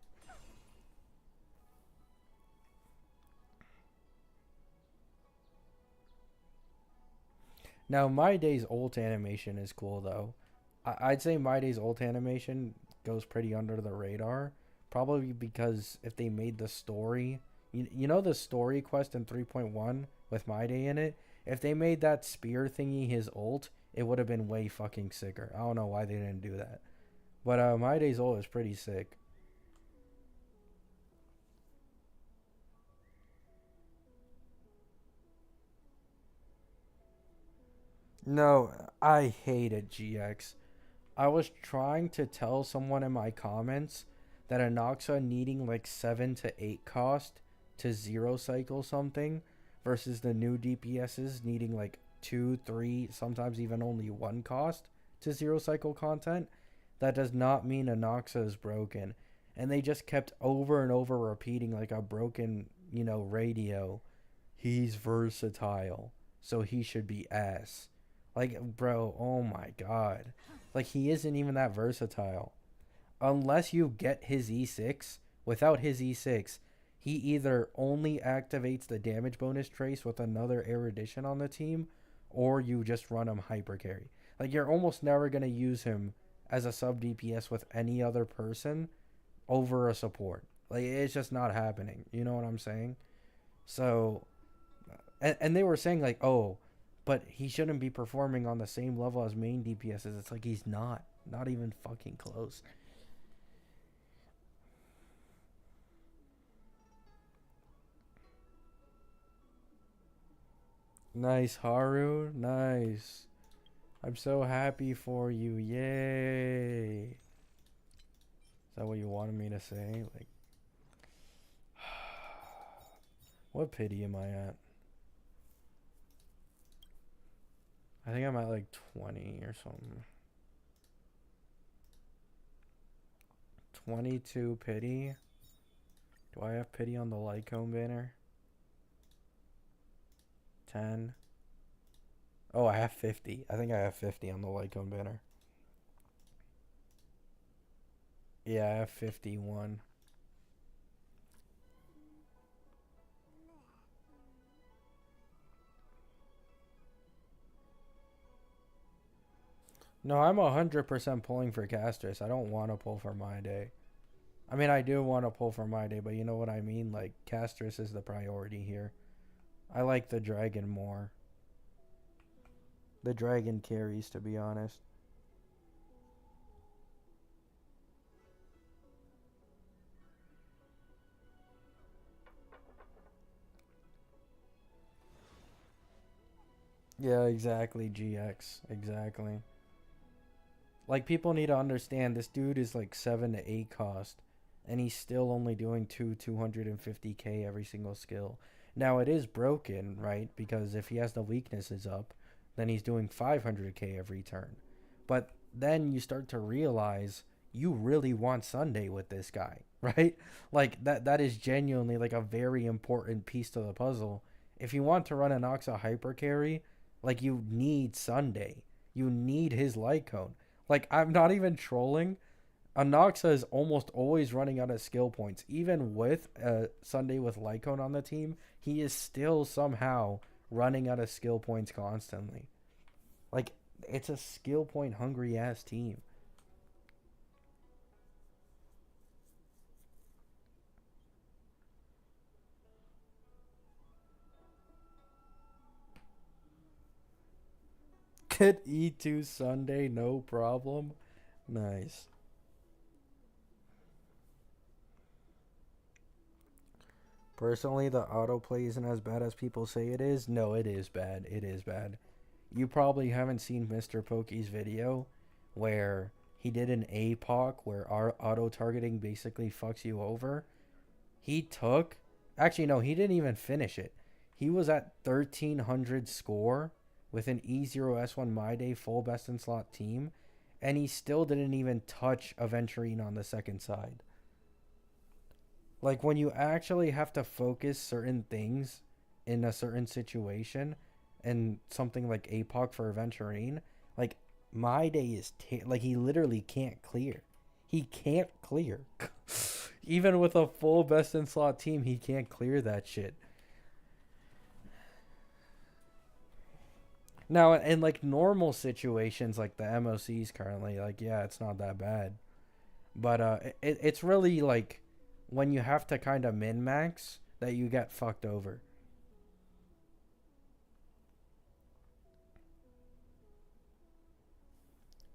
Now, My Day's ult animation is cool, though. I'd say My Day's ult animation goes pretty under the radar. Probably because if they made the story... You know the story quest in 3.1 with My Day in it? If they made that spear thingy his ult, it would have been way fucking sicker. I don't know why they didn't do that. But My Day's ult is pretty sick. No, I hate it, GX. I was trying to tell someone in my comments that Anoxa needing like 7 to 8 cost to 0 cycle something versus the new DPSs needing like 2, 3, sometimes even only 1 cost to 0 cycle content. That does not mean Anoxa is broken. And they just kept over and over repeating like a broken, radio. He's versatile, so he should be ass. Like, bro, oh my god. Like, he isn't even that versatile. Unless you get his E6, without his E6, he either only activates the damage bonus trace with another erudition on the team, or you just run him hyper carry. Like, you're almost never going to use him as a sub DPS with any other person over a support. Like, it's just not happening. You know what I'm saying? So, and they were saying, like, oh, but he shouldn't be performing on the same level as main DPSs. It's like he's not. Not even fucking close. Nice, Haru. Nice. I'm so happy for you. Yay. Is that what you wanted me to say? Like, what pity am I at? I think I'm at like 20 or something. 22 pity. Do I have pity on the Lycone banner? 10. Oh, I have 50. I think I have 50 on the Lycone banner. Yeah, I have 51. No, I'm 100% pulling for Castris. I don't want to pull for My Day. I mean, I do want to pull for My Day, but you know what I mean? Like, Castris is the priority here. I like the dragon more. The dragon carries, to be honest. Yeah, exactly, GX. Exactly. Like, people need to understand this dude is like 7 to 8 cost, and he's still only doing 250k every single skill. Now, it is broken, right? Because if he has the weaknesses up, then he's doing 500k every turn. But then you start to realize you really want Sunday with this guy, right? Like, that is genuinely like a very important piece to the puzzle. If you want to run an Oxa hyper carry, like, you need Sunday. You need his light cone. Like, I'm not even trolling. Anoxa is almost always running out of skill points. Even with Sunday with Lycone on the team, he is still somehow running out of skill points constantly. Like, it's a skill point hungry ass team. Get E2 Sunday, no problem. Nice. Personally, the autoplay isn't as bad as people say it is. No, it is bad. It is bad. You probably haven't seen Mr. Pokey's video where he did an APOC where our auto targeting basically fucks you over. He took, actually, no, he didn't even finish it. He was at 1300 score with an E0S1 My Day full best in slot team, and he still didn't even touch Aventurine on the second side. Like, when you actually have to focus certain things in a certain situation, and something like APOC for Aventurine, like my day is like he literally can't clear. He can't clear. Even with a full best in slot team, he can't clear that shit. Now, in like normal situations, like the MOCs currently, like yeah, it's not that bad. But it's really like when you have to kind of min max that you get fucked over.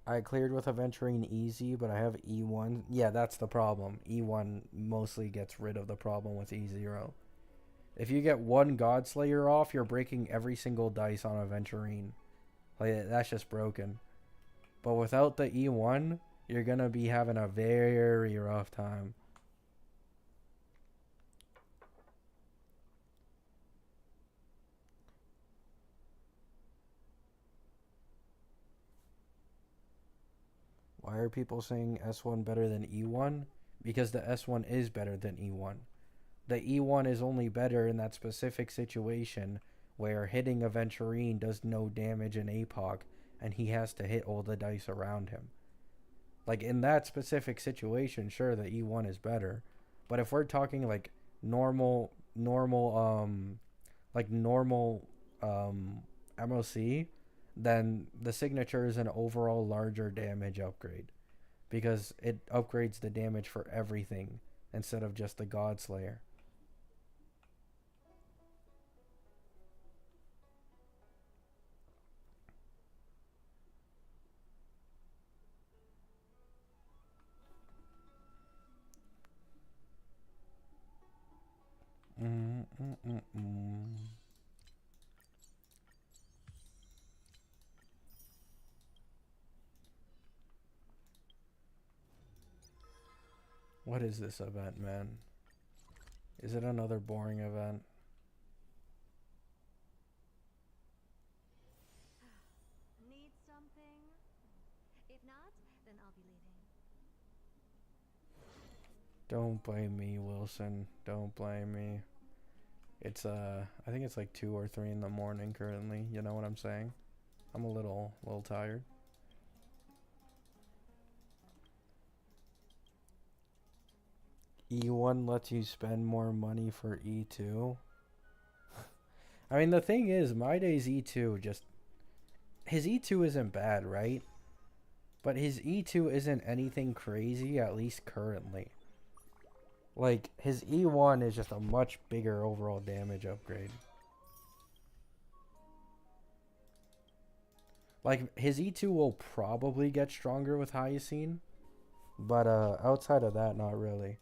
I cleared with Aventurine easy, but I have E1. Yeah, that's the problem. E1 mostly gets rid of the problem with E0. If you get one Godslayer off, you're breaking every single dice on Aventurine. Like, that's just broken. But without the E1, you're gonna be having a very rough time. Why are people saying S1 better than E1? Because the S1 is better than E1. The E1 is only better in that specific situation where hitting Aventurine does no damage in APOC and he has to hit all the dice around him. Like in that specific situation, sure, the E1 is better. But if we're talking like normal MOC, then the signature is an overall larger damage upgrade because it upgrades the damage for everything instead of just the Godslayer. What is this event, man? Is it another boring event? Need something? If not, then I'll be leaving. Don't blame me, Wilson. Don't blame me. It's I think it's like 2 or 3 in the morning currently. You know what I'm saying? I'm a little tired. E1 lets you spend more money for E2. I mean, the thing is, my day's E2 just his E2 isn't bad, right? But his E2 isn't anything crazy, at least currently. Like, his E1 is just a much bigger overall damage upgrade. Like, his E2 will probably get stronger with Hyacine. But, outside of that, not really.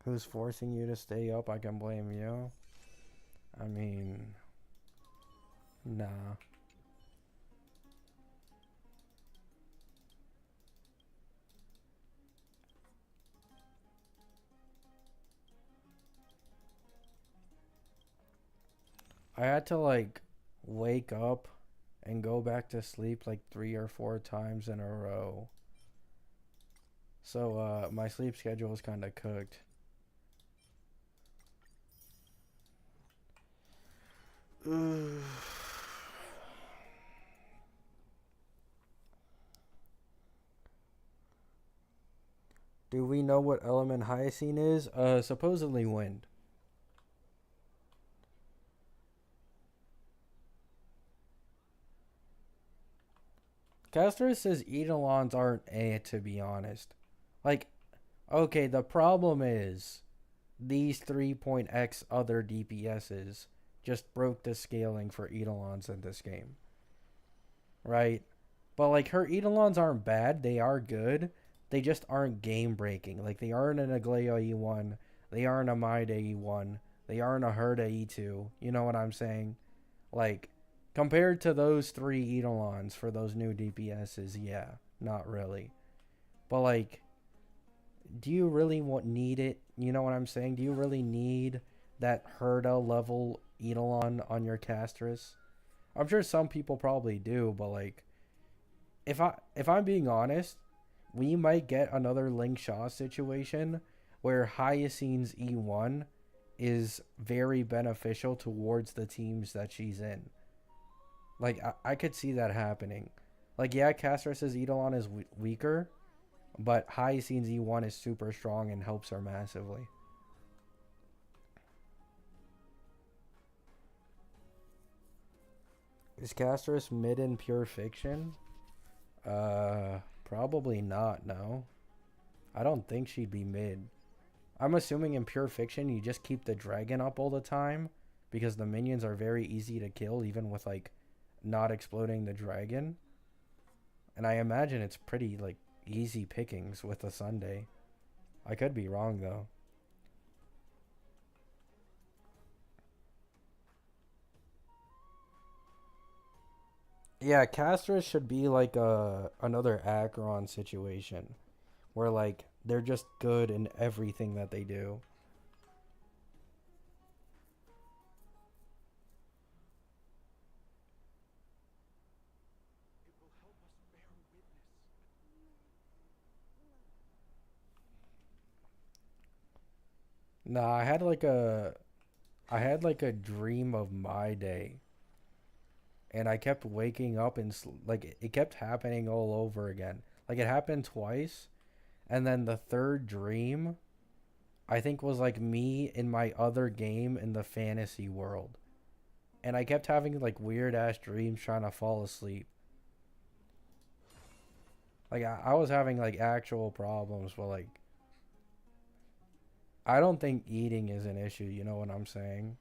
Who's forcing you to stay up? I can blame you. I mean, nah. I had to like wake up and go back to sleep like 3 or 4 times in a row. So my sleep schedule was kind of cooked. Do we know what element Hyacine is? Supposedly wind. Castor says Eidolons aren't A, to be honest. Like, okay, the problem is these 3.x other DPSs just broke the scaling for Eidolons in this game. Right? But like her Eidolons aren't bad, they are good. They just aren't game breaking. Like they aren't an Aglaya E1, they aren't a Maida E1, they aren't a Herda E2. You know what I'm saying? Like compared to those 3 Eidolons for those new DPSs, yeah, not really. But like do you really need it? You know what I'm saying? Do you really need that Herda level Eidolon on your Castris? I'm sure some people probably do, but like if I'm being honest, we might get another Ling Sha situation where Hyacine's E1 is very beneficial towards the teams that she's in. Like I could see that happening. Like yeah, Castrus's Eidolon is weaker, but Hyacine's E1 is super strong and helps her massively. Is Castrus mid in Pure Fiction? Probably not, no. I don't think she'd be mid. I'm assuming in Pure Fiction you just keep the dragon up all the time because the minions are very easy to kill even with like not exploding the dragon. And I imagine it's pretty like easy pickings with a Sunday. I could be wrong though. Yeah, Casters should be like another Acheron situation where like they're just good in everything that they do. It will help us bear witness. Nah, I had like a dream of my day, and I kept waking up and like it kept happening all over again. Like it happened twice, and then the third dream I think was like me in my other game in the fantasy world. And I kept having like weird ass dreams trying to fall asleep. Like I was having like actual problems, but like I don't think eating is an issue, you know what I'm saying?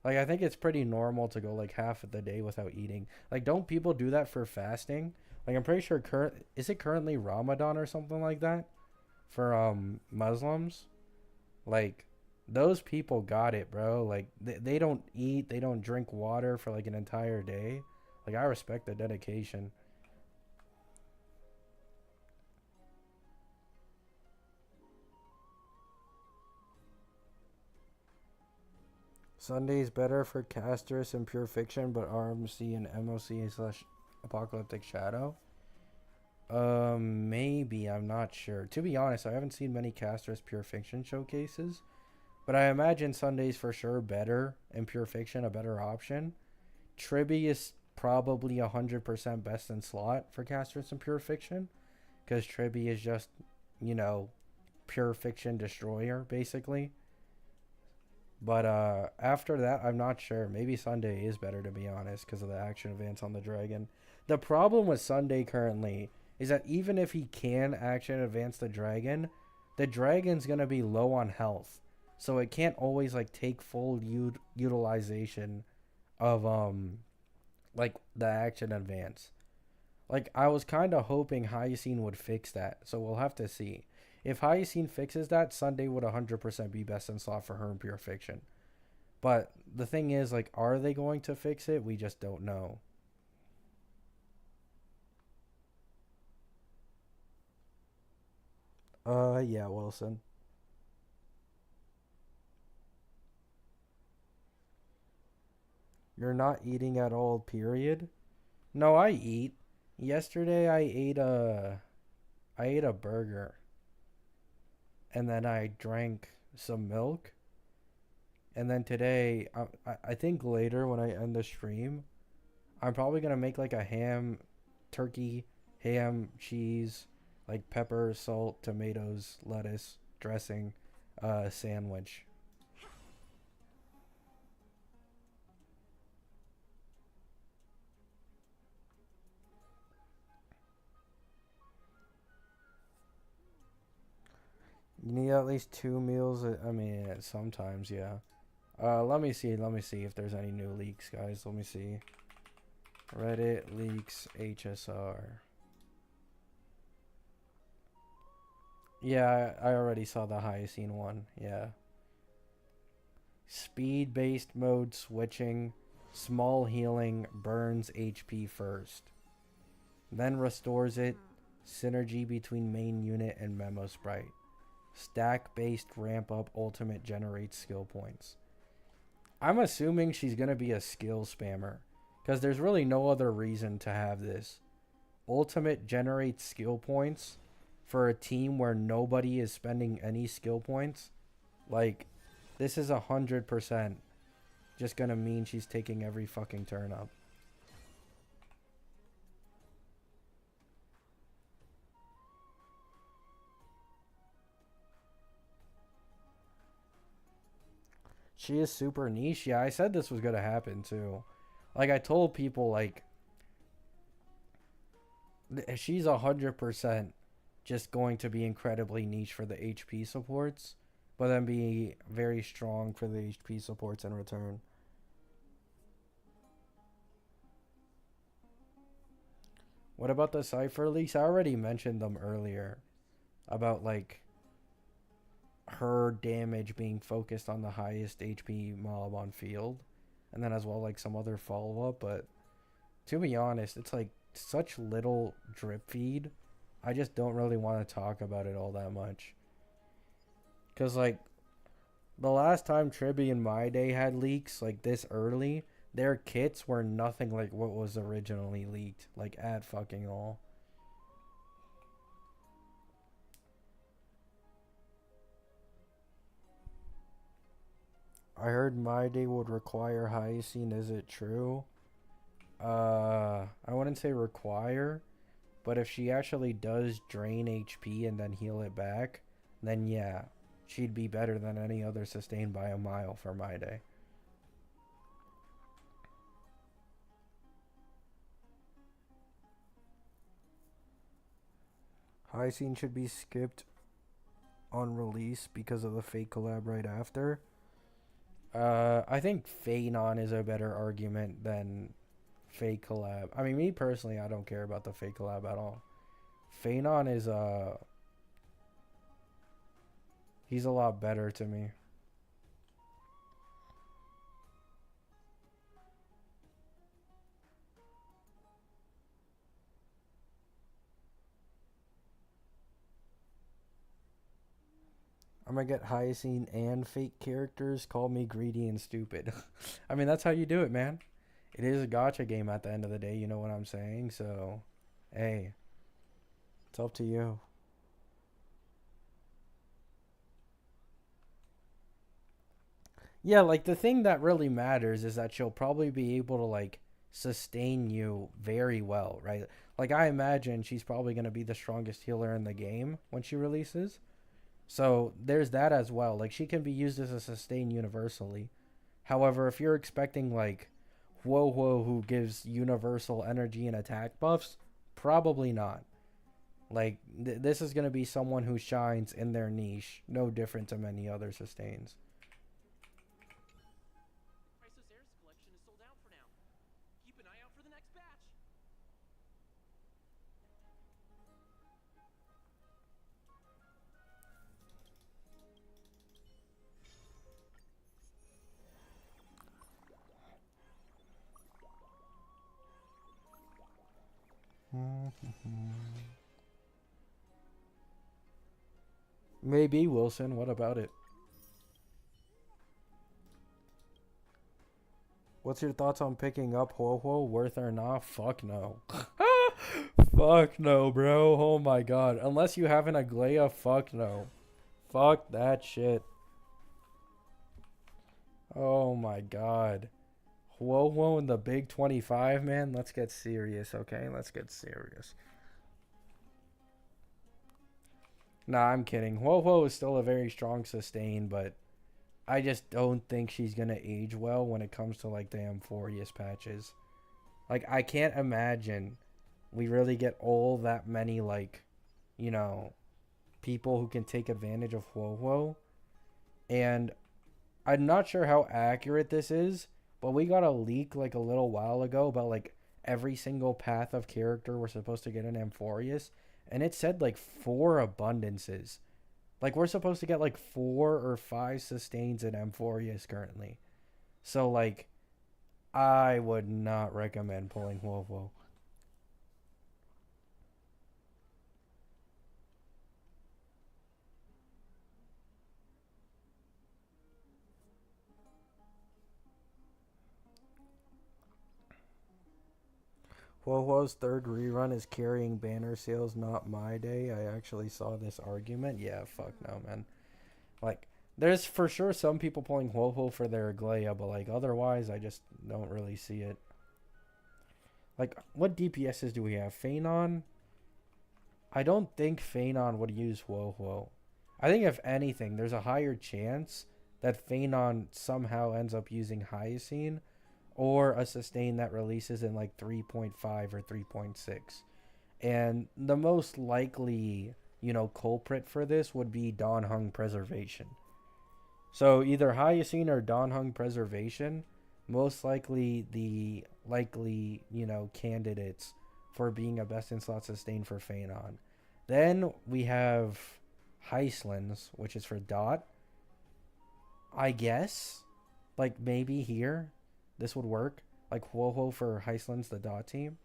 Like I think it's pretty normal to go like half of the day without eating. Like don't people do that for fasting? Like I'm pretty sure is it currently Ramadan or something like that for Muslims? Like those people got it, bro. Like they don't eat, they don't drink water for like an entire day. Like I respect the dedication. Sunday's better for Casters and Pure Fiction, but RMC and MOC slash Apocalyptic Shadow. Maybe, I'm not sure. To be honest, I haven't seen many Casters Pure Fiction showcases, but I imagine Sunday's for sure better and Pure Fiction a better option. Tribby is probably 100% best in slot for Casters and Pure Fiction, because Tribby is just, you know, Pure Fiction Destroyer, basically. But after that, I'm not sure. Maybe Sunday is better, to be honest, because of the action advance on the dragon. The problem with Sunday currently is that even if he can action advance the dragon's gonna be low on health, so it can't always like take full utilization of like the action advance. Like I was kind of hoping Hyacine would fix that, so we'll have to see. If Hyacine fixes that, Sunday would 100% be best in slot for her in Pure Fiction. But the thing is, like, are they going to fix it? We just don't know. Yeah, Wilson. You're not eating at all, period? No, I eat. Yesterday I ate a burger and then I drank some milk. And then today, I think later when I end the stream, I'm probably gonna make like a ham, turkey, ham, cheese, like pepper, salt, tomatoes, lettuce, dressing, sandwich. You need at least 2 meals. I mean, sometimes, yeah. Let me see. Let me see if there's any new leaks, guys. Let me see. Reddit leaks HSR. Yeah, I already saw the Hyacine one. Yeah. Speed-based mode switching. Small healing burns HP first. Then restores it. Synergy between main unit and memo sprite. Stack-based ramp up ultimate generates skill points. I'm assuming she's going to be a skill spammer. Because there's really no other reason to have this. Ultimate generates skill points for a team where nobody is spending any skill points. Like, this is 100% just gonna mean she's taking every fucking turn up. She is super niche. Yeah, I said this was gonna happen too. Like, I told people, like, she's 100% just going to be incredibly niche for the HP supports, but then be very strong for the HP supports in return. What about the Cypher leaks? I already mentioned them earlier about, like, her damage being focused on the highest HP mob on field, and then as well, like, some other follow-up. But to be honest, it's like such little drip feed. I just don't really want to talk about it all that much. Because, like, the last time Tribi and My Day had leaks, like, this early, their kits were nothing like what was originally leaked. Like, at fucking all. I heard My Day would require Hyacine. Is it true? I wouldn't say require, but if she actually does drain HP and then heal it back, then yeah, she'd be better than any other sustained by a mile for My Day. Hyacine should be skipped on release because of the fake collab right after. I think Phanon is a better argument than fake collab. I mean, me personally, I don't care about the fake collab at all. Phanon is he's a lot better to me. I'm gonna get Hyacine and fake characters. Call me greedy and stupid. I mean, that's how you do it, man. It is a gacha game at the end of the day, you know what I'm saying? So, hey, it's up to you. Yeah, like, the thing that really matters is that she'll probably be able to, like, sustain you very well, right? Like, I imagine she's probably going to be the strongest healer in the game when she releases. So, there's that as well. Like, she can be used as a sustain universally. However, if you're expecting, like, Whoa who gives universal energy and attack buffs, probably not. Like, this is going to be someone who shines in their niche, no different to many other sustains. HSR's collection is sold out for now. Keep an eye out for the next batch. Maybe, Wilson. What about it? What's your thoughts on picking up Ho-Ho? Worth or not? Fuck no. Fuck no, bro. Oh my god. Unless you have an Aglaya, fuck no. Fuck that shit. Oh my god. Ho-Ho in the big 25, man. Let's get serious, okay? Let's get serious. Nah, I'm kidding. Ho-Ho is still a very strong sustain, but I just don't think she's gonna age well when it comes to, like, the Amphorius patches. Like, I can't imagine we really get all that many, like, you know, people who can take advantage of Ho-Ho. And I'm not sure how accurate this is, but we got a leak, like, a little while ago about, like, every single path of character we're supposed to get in Amphorius. And it said, like, 4 abundances. Like, we're supposed to get, like, 4 or 5 sustains in Amphorius currently. So, like, I would not recommend pulling Ho-Ho. Huohuo's third rerun is carrying banner sales, not my day. I actually saw this argument. Yeah, fuck no, man. Like, there's for sure some people pulling Huohuo for their Aglaia, but like otherwise, I just don't really see it. Like, what DPSs do we have? Phanon? I don't think Phanon would use Huohuo. I think if anything, there's a higher chance that Phanon somehow ends up using Hyacine or a sustain that releases in like 3.5 or 3.6. And the most likely, culprit for this would be Dawn Hung Preservation. So either Hyacine or Dawn Hung Preservation, most likely the likely, candidates for being a best in slot sustain for Phanon. Then we have Heislands, which is for Dot. I guess, like maybe here, this would work. Like Huohuo for Heislands, the Dot team.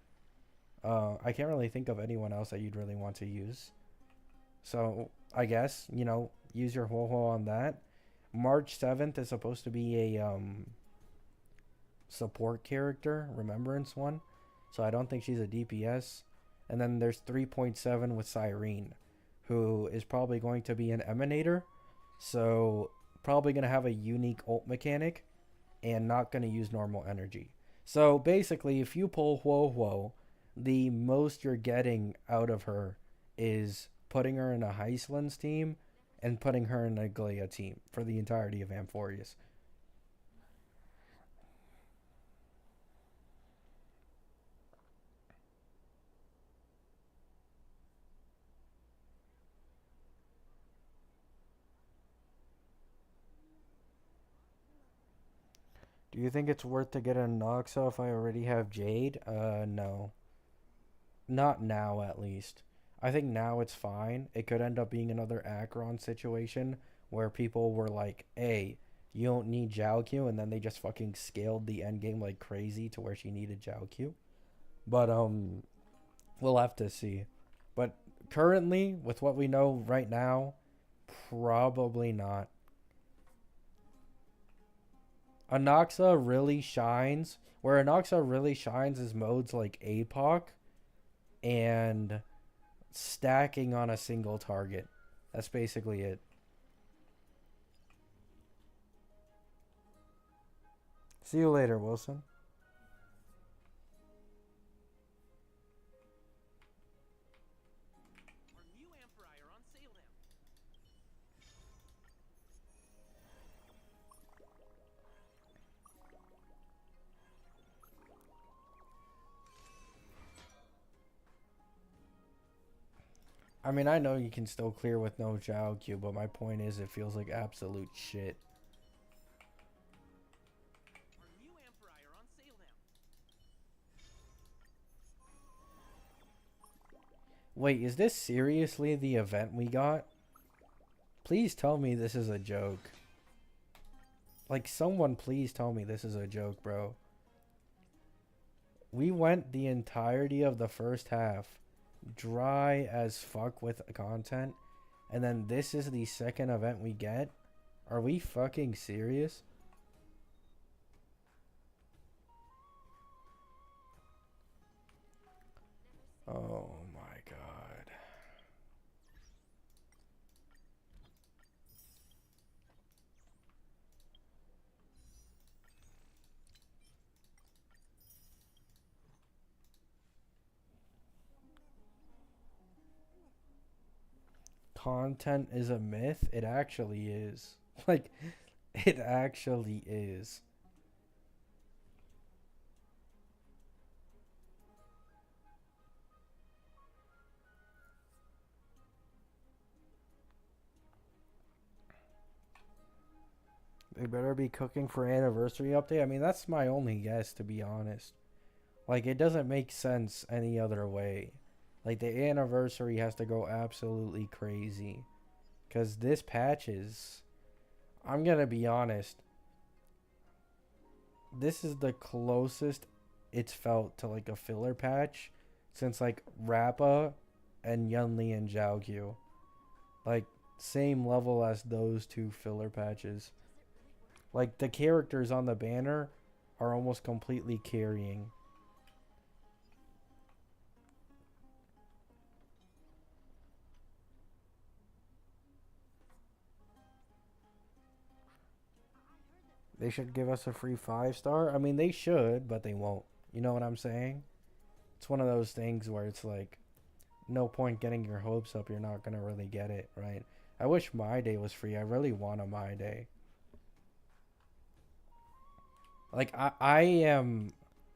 I can't really think of anyone else that you'd really want to use. So I guess, use your Huohuo on that. March 7th is supposed to be a support character, Remembrance one. So I don't think she's a DPS. And then there's 3.7 with Cyrene, who is probably going to be an Emanator. So probably going to have a unique ult mechanic and not going to use normal energy. So basically, if you pull Huohuo, the most you're getting out of her is putting her in a Heislands team and putting her in a Aglaia team for the entirety of Amphorius. Do you think it's worth to get a Noxa if I already have Jade? No. Not now, at least. I think now it's fine. It could end up being another Acheron situation where people were like, hey, you don't need Jiaoqiu, and then they just fucking scaled the endgame like crazy to where she needed Jiaoqiu. But, we'll have to see. But currently, with what we know right now, probably not. Anoxa really shines. Where Anoxa really shines is modes like APOC and stacking on a single target. That's basically it. See you later, Wilson. Our new Amphirai are on sale now. I mean, I know you can still clear with no Jiaoqiu, but my point is it feels like absolute shit. Our new Amphirai are on sale now. Wait, is this seriously the event we got? Please tell me this is a joke. Like, someone please tell me this is a joke, bro. We went the entirety of the first half dry as fuck with content, and then this is the second event we get? Are we fucking serious? Oh my god. Content is a myth? It actually is. Like, it actually is. They better be cooking for anniversary update. I mean, that's my only guess, to be honest. Like, it doesn't make sense any other way. Like, the anniversary has to go absolutely crazy. Because this patch is... I'm gonna be honest. This is the closest it's felt to, like, a filler patch since, like, Rappa and Yunli and Jiaoqiu. Like, same level as those two filler patches. Like, the characters on the banner are almost completely carrying. They should give us a free 5-star. I mean, they should, but they won't. You know what I'm saying? It's one of those things where it's like, no point getting your hopes up. You're not gonna really get it, right? I wish My Day was free. I really want a My Day. Like I am,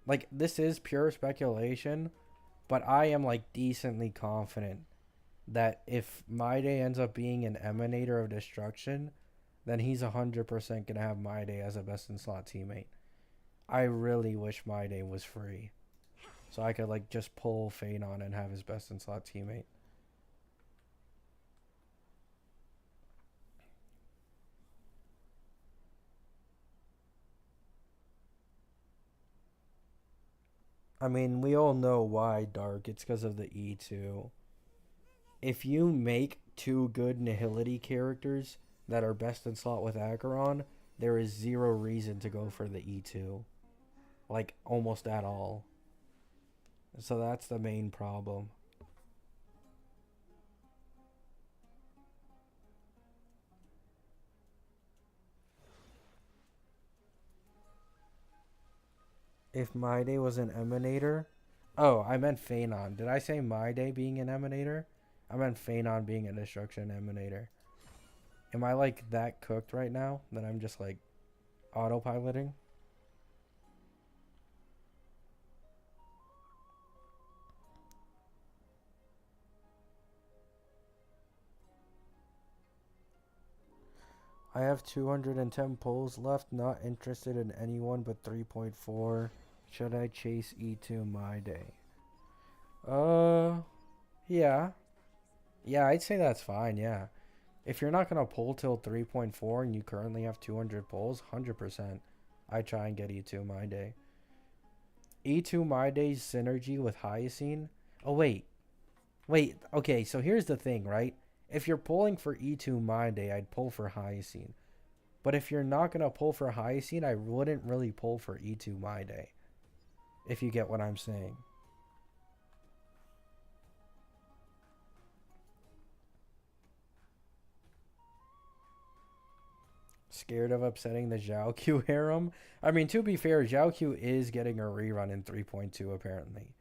like this is pure speculation, but I am like decently confident that if My Day ends up being an emanator of destruction, then he's 100% gonna have My Day as a best in slot teammate. I really wish My Day was free, so I could like just pull Fane on and have his best in slot teammate. I mean, we all know why, Dark. It's because of the E2. If you make two good Nihility characters that are best in slot with Acheron, there is zero reason to go for the E2. Like, almost at all. So that's the main problem. If My Day was an Emanator... Oh, I meant Phanon. Did I say My Day being an Emanator? I meant Phanon being a Destruction Emanator. Am I, like, that cooked right now that I'm just, like, autopiloting? I have 210 pulls left. Not interested in anyone but 3.4. Should I chase E2 My Day? Yeah. Yeah, I'd say that's fine, yeah. If you're not going to pull till 3.4 and you currently have 200 pulls, 100%. I try and get E2 My Day. E2 My Day's synergy with Hyacine. Oh, wait. Wait, okay, so here's the thing, right? If you're pulling for E2 My Day, I'd pull for Hyacine. But if you're not going to pull for Hyacine, I wouldn't really pull for E2 My Day. If you get what I'm saying. Scared of upsetting the Zhao Q harem? I mean, to be fair, Zhao Q is getting a rerun in 3.2 apparently.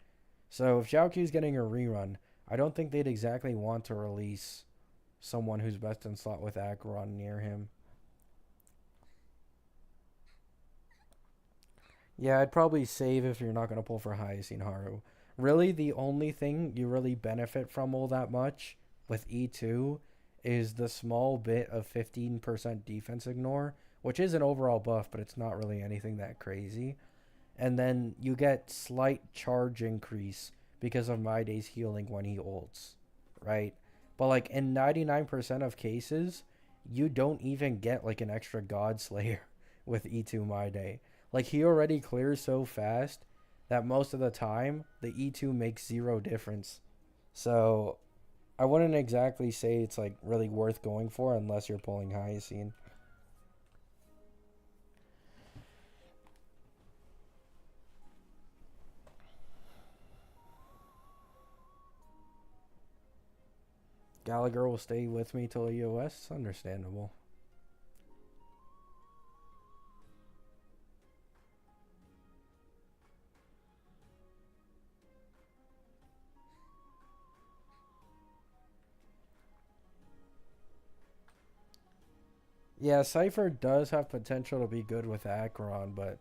So if Zhao Q is getting a rerun, I don't think they'd exactly want to release someone who's best in slot with Acheron near him. Yeah, I'd probably save if you're not going to pull for Hyacine Haru. Really, the only thing you really benefit from all that much with E2 is the small bit of 15% defense ignore, which is an overall buff, but it's not really anything that crazy. And then you get slight charge increase because of My Day's healing when he ults, right? But like in 99% of cases, you don't even get like an extra God Slayer with E2 My Day. Like he already clears so fast that most of the time the E2 makes zero difference. So I wouldn't exactly say it's like really worth going for unless you're pulling Hyacine. Gallagher will stay with me till EOS. It's understandable. Yeah, Cypher does have potential to be good with Acheron, but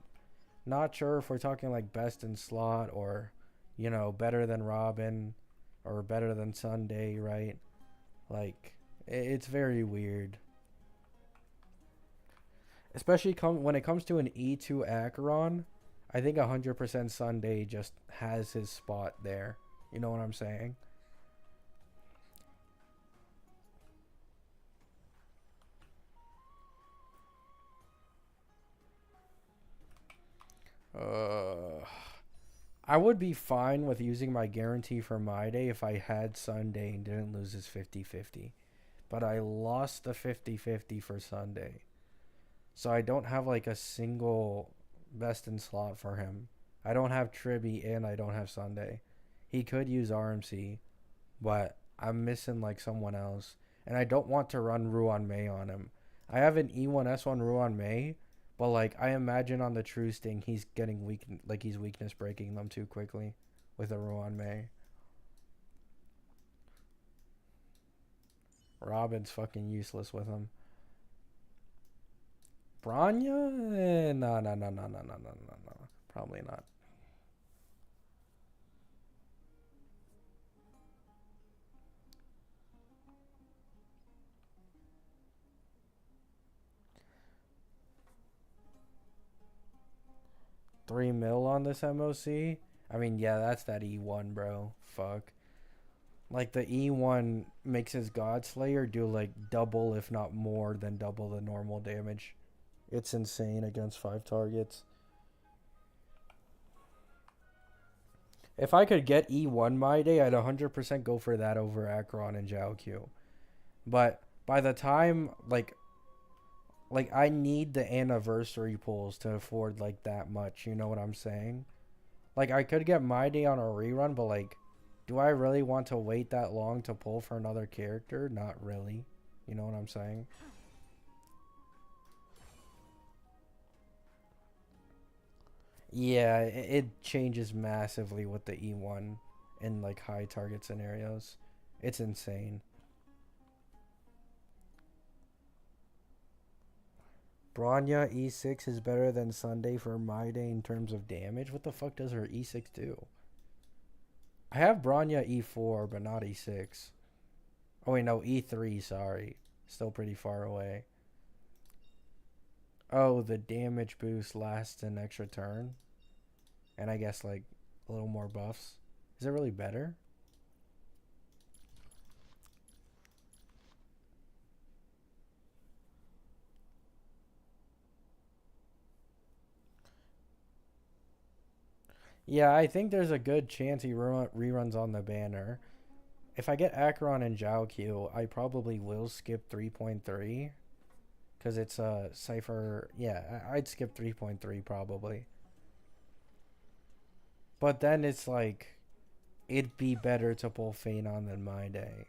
not sure if we're talking like best in slot or, you know, better than Robin or better than Sunday, right? Like, it's very weird. Especially when it comes to an E2 Acheron, I think 100% Sunday just has his spot there. You know what I'm saying? Uh, I would be fine with using my guarantee for My Day if I had Sunday and didn't lose his 50-50. But I lost the 50-50 for Sunday. So I don't have like a single best in slot for him. I don't have Tribby and I don't have Sunday. He could use RMC, but I'm missing like someone else. And I don't want to run Ruan Mei on him. I have an E1S1 Ruan Mei, But like I imagine on the True Sting, he's getting weak, like he's weakness breaking them too quickly with a Ruan Mei. Robin's fucking useless with him. Branya? No, no, no, no, no, no, no, no, no. Probably not. $3 million on this MOC? I mean, yeah, that's that E1, bro. Fuck. Like, the E1 makes his God Slayer do, like, double, if not more than double the normal damage. It's insane against 5 targets. If I could get E1 my day, I'd 100% go for that over Acheron and Jiaoqiu. But by the time, like I need the anniversary pulls to afford, like, that much. You know what I'm saying? Like, I could get my day on a rerun, but, like, do I really want to wait that long to pull for another character? Not really. You know what I'm saying? Yeah, it changes massively with the E1 in, like, high target scenarios. It's insane. Bronya E6 is better than Sunday for my day in terms of damage. What the fuck does her E6 do? I have Bronya E4, but not E6. Oh wait, no, E3, sorry. Still pretty far away. Oh, the damage boost lasts an extra turn. And I guess, like, a little more buffs. Is it really better? Yeah, I think there's a good chance he reruns on the banner. If I get Acheron and Jiaoqiu, I probably will skip 3.3. Because it's a Cypher. Yeah, I'd skip 3.3 probably. But then it's like, it'd be better to pull Phanon than my day.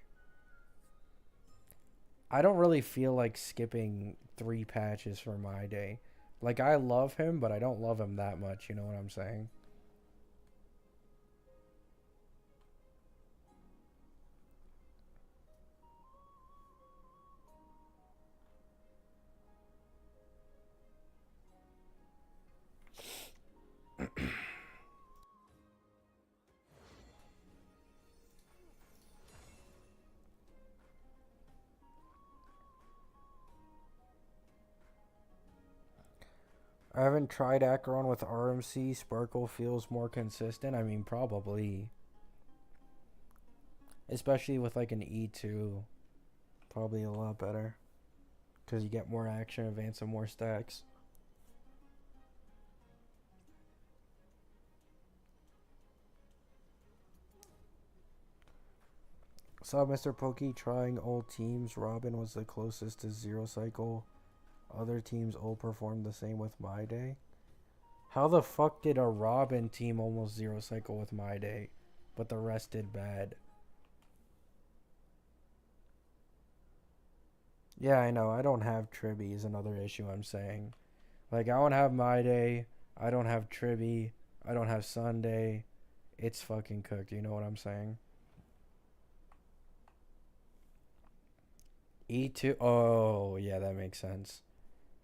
I don't really feel like skipping 3 patches for my day. Like, I love him, but I don't love him that much. You know what I'm saying? I haven't tried Acheron with RMC. Sparkle feels more consistent. I mean, probably. Especially with, like, an E2. Probably a lot better. Because you get more action, advance, and more stacks. Saw Mr. Pokey trying old teams. Robin was the closest to zero cycle. Other teams all performed the same with my day. How the fuck did a Robin team almost zero cycle with my day, but the rest did bad? Yeah, I know. I don't have Tribby is another issue I'm saying. Like, I don't have my day. I don't have Tribby. I don't have Sunday. It's fucking cooked. You know what I'm saying? E2. Oh, yeah, that makes sense.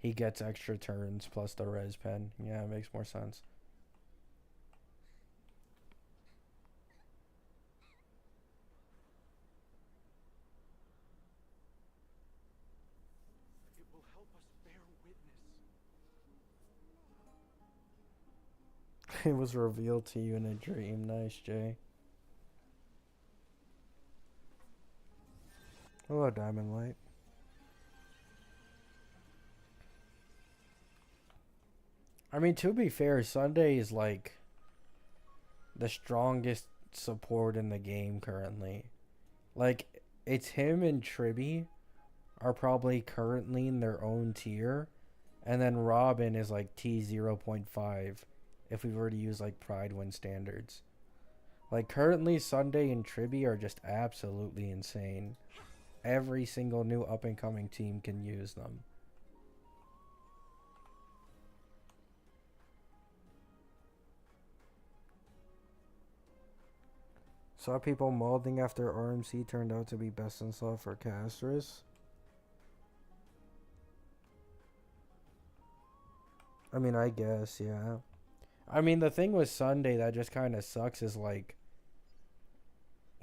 He gets extra turns plus the res pen. Yeah, it makes more sense. It will help us bear witness. It was revealed to you in a dream. Nice, Jay. Hello, Diamond Light. I mean, to be fair, Sunday is, like, the strongest support in the game currently. Like, it's him and Tribby are probably currently in their own tier. And then Robin is, like, T0.5 if we were to use, like, Pride win standards. Like, currently, Sunday and Tribby are just absolutely insane. Every single new up-and-coming team can use them. Saw people molding after RMC turned out to be best in slot for Castris. I mean, I guess, yeah. I mean, the thing with Sunday that just kind of sucks is like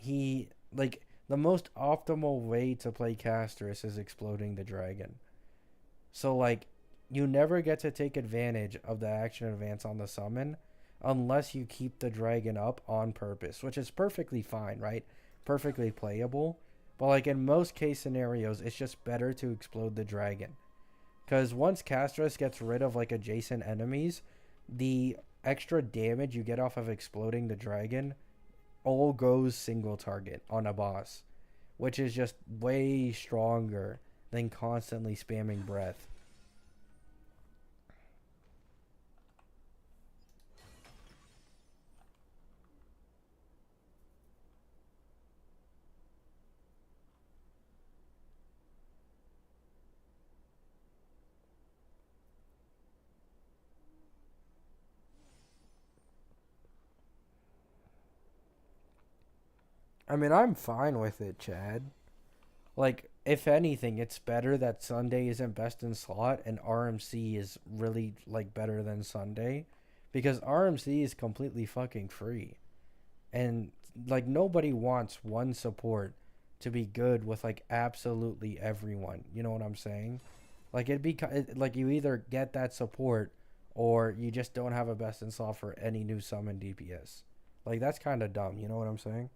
the most optimal way to play Castris is exploding the dragon. So like you never get to take advantage of the action advance on the summon unless you keep the dragon up on purpose, which is perfectly fine, right? Perfectly playable. But like in most case scenarios, it's just better to explode the dragon. Because once Castris gets rid of like adjacent enemies, the extra damage you get off of exploding the dragon all goes single target on a boss, which is just way stronger than constantly spamming breath. I mean, I'm fine with it, Chad. Like, if anything, it's better that Sunday isn't best in slot and RMC is really, like, better than Sunday. Because RMC is completely fucking free. And, like, nobody wants one support to be good with, like, absolutely everyone. You know what I'm saying? Like, like, you either get that support or you just don't have a best in slot for any new summon DPS. Like, that's kind of dumb. You know what I'm saying?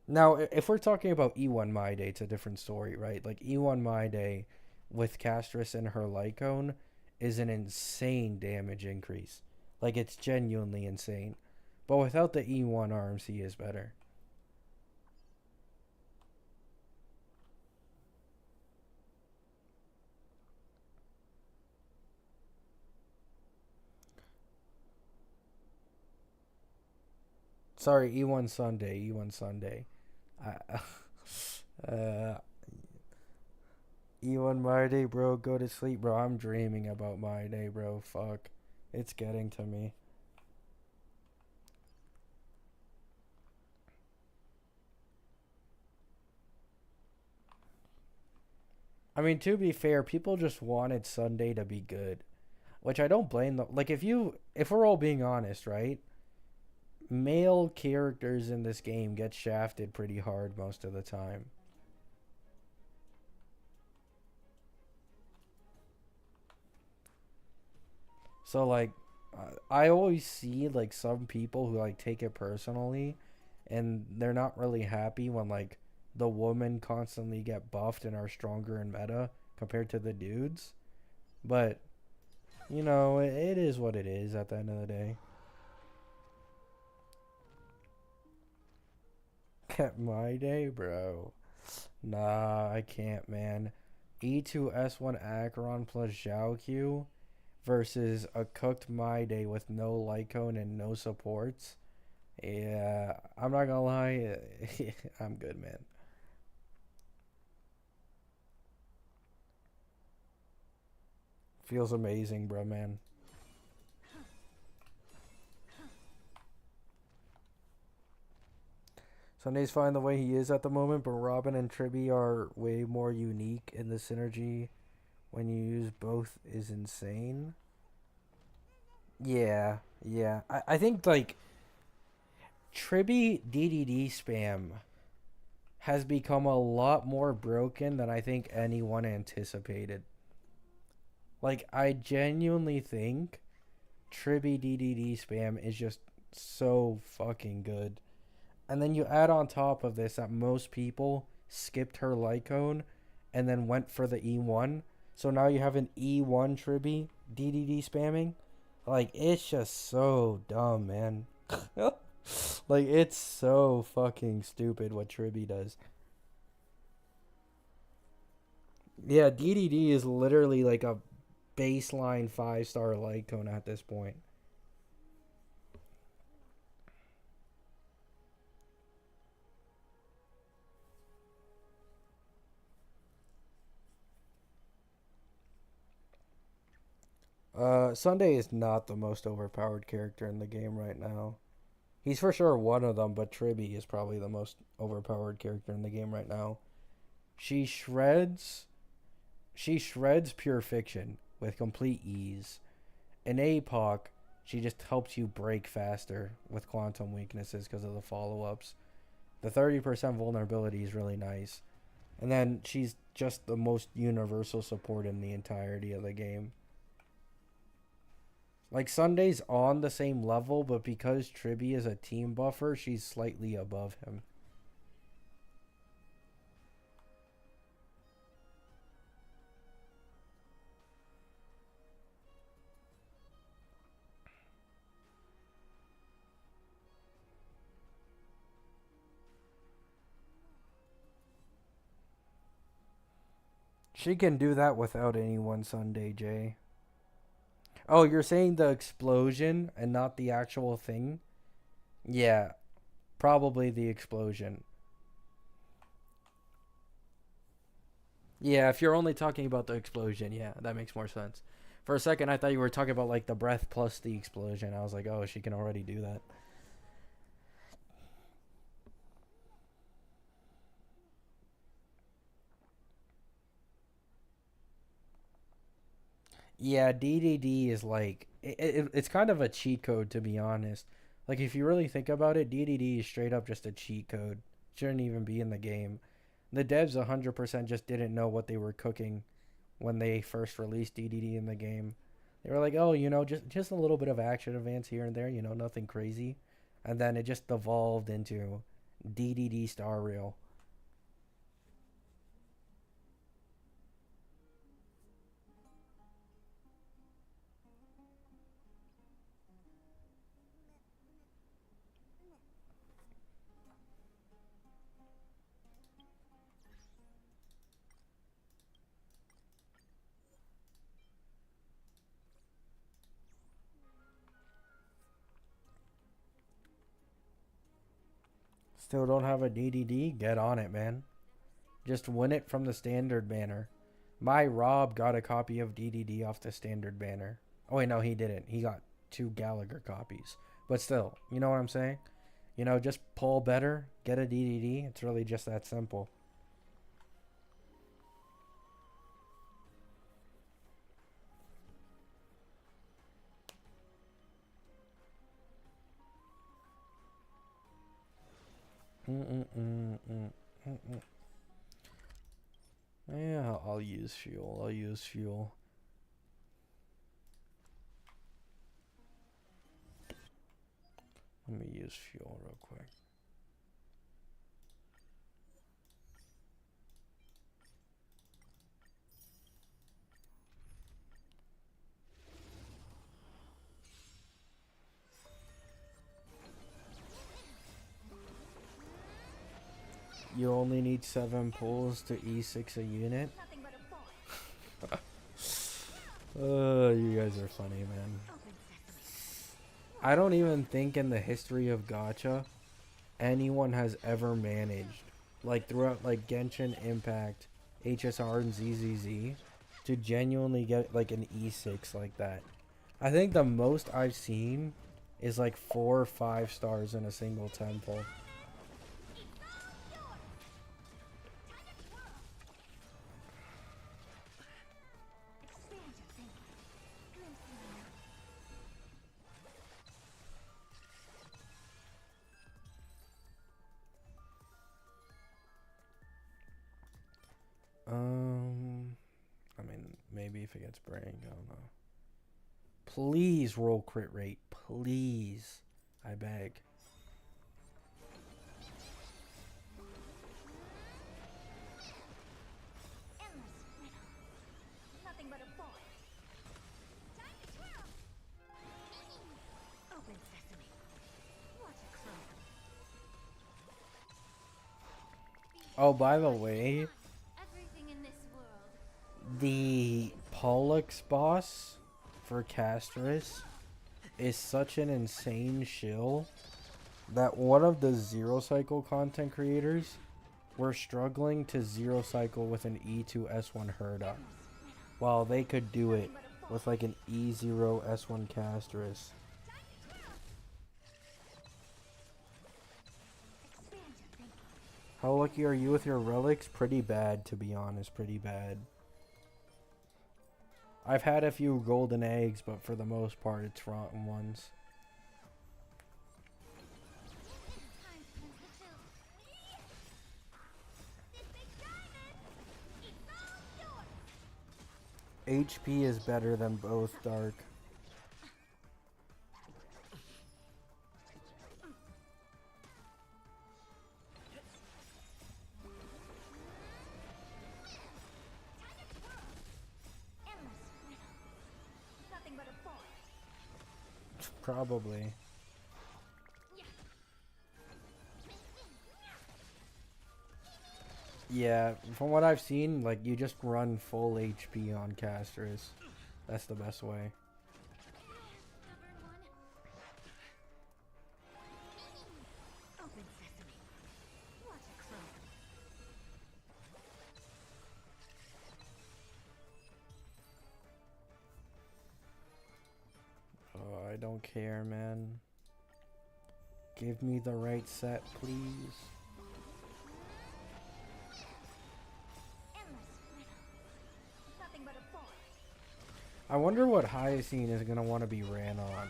Now, if we're talking about E1 My Day, it's a different story, right? Like E1 My Day with Castris and her Lycone is an insane damage increase. Like it's genuinely insane. But without the E1 RMC is better. Sorry, E1 Sunday, E1 Sunday. I, E1 My Day, bro, go to sleep, bro. I'm dreaming about My Day, bro. Fuck. It's getting to me. I mean, to be fair, people just wanted Sunday to be good, which I don't blame them. Like, if we're all being honest, right? Male characters in this game get shafted pretty hard most of the time. So, like, I always see, like, some people who, like, take it personally, and they're not really happy when, like, the women constantly get buffed and are stronger in meta compared to the dudes. But, you know, it is what it is at the end of the day. At My Day, bro. Nah, I can't, man. E2S1 Acheron plus Zhao Q versus a cooked My Day with no Lycone and no supports. Yeah, I'm not gonna lie. I'm good, man. Feels amazing, bro, man. Sunday's fine the way he is at the moment, but Robin and Tribby are way more unique, and the synergy when you use both is insane. Yeah, yeah. I think, like, Tribby DDD spam has become a lot more broken than I think anyone anticipated. Like, I genuinely think Tribby DDD spam is just so fucking good. And then you add on top of this that most people skipped her Lycone and then went for the E1. So now you have an E1 Tribby DDD spamming. Like, it's just so dumb, man. Like, it's so fucking stupid what Tribby does. Yeah, DDD is literally like a baseline 5-star Lycone at this point. Sunday is not the most overpowered character in the game right now. He's for sure one of them, but Tribby is probably the most overpowered character in the game right now. She shreds she shreds pure fiction with complete ease. In APOC, she just helps you break faster with quantum weaknesses because of the follow-ups. The 30% vulnerability is really nice. And then she's just the most universal support in the entirety of the game. Like Sunday's on the same level, but because Tribby is a team buffer, she's slightly above him. She can do that without anyone Sunday, Jay. Oh, you're saying the explosion and not the actual thing? Yeah, probably the explosion. Yeah, if you're only talking about the explosion, yeah, that makes more sense. For a second, I thought you were talking about like the breath plus the explosion. I was like, oh, she can already do that. Yeah, DDD is like it's kind of a cheat code to be honest. Like if you really think about it, DDD is straight up just a cheat code. Shouldn't even be in the game. The devs 100% just didn't know what they were cooking when they first released DDD in the game. They were like, "Oh, just a little bit of action advance here and there, nothing crazy." And then it just evolved into DDD Star Rail. Still don't have a DDD? Get on it, man. Just win it from the standard banner. My Rob got a copy of DDD off the standard banner. Oh wait, no, he didn't. He got 2 Gallagher copies. But still, you know what I'm saying? Just pull better, get a DDD. It's really just that simple. Mm-mm-mm-mm-mm-mm. Yeah, I'll use fuel. I'll use fuel. Let me use fuel real quick. You only need 7 pulls to E6 a unit. Nothing but a boy. You guys are funny, man. I don't even think in the history of Gacha anyone has ever managed, like throughout like Genshin Impact, HSR, and ZZZ, to genuinely get like an E6 like that. I think the most I've seen is like 4 or 5 stars in a single temple. I mean, maybe if it gets break, I don't know. Please roll crit rate, please. I beg. Nothing but a boy. Time to twirl. Open sesame. What a crumb. Oh, by the way, Everything in this world. the Pollux boss for Castris is such an insane shill that one of the Zero Cycle content creators were struggling to Zero Cycle with an E2 S1 Herda, while they could do it with like an E0 S1 Castris. How lucky are you with your relics? Pretty bad, to be honest. Pretty bad. I've had a few golden eggs, but for the most part, it's rotten ones. HP is better than both, Dark. Probably. Yeah, from what I've seen, like, you just run full HP on casters. That's the best way. Oh, I don't care, man. Give me the right set, please. I wonder what Hyacine is gonna want to be ran on.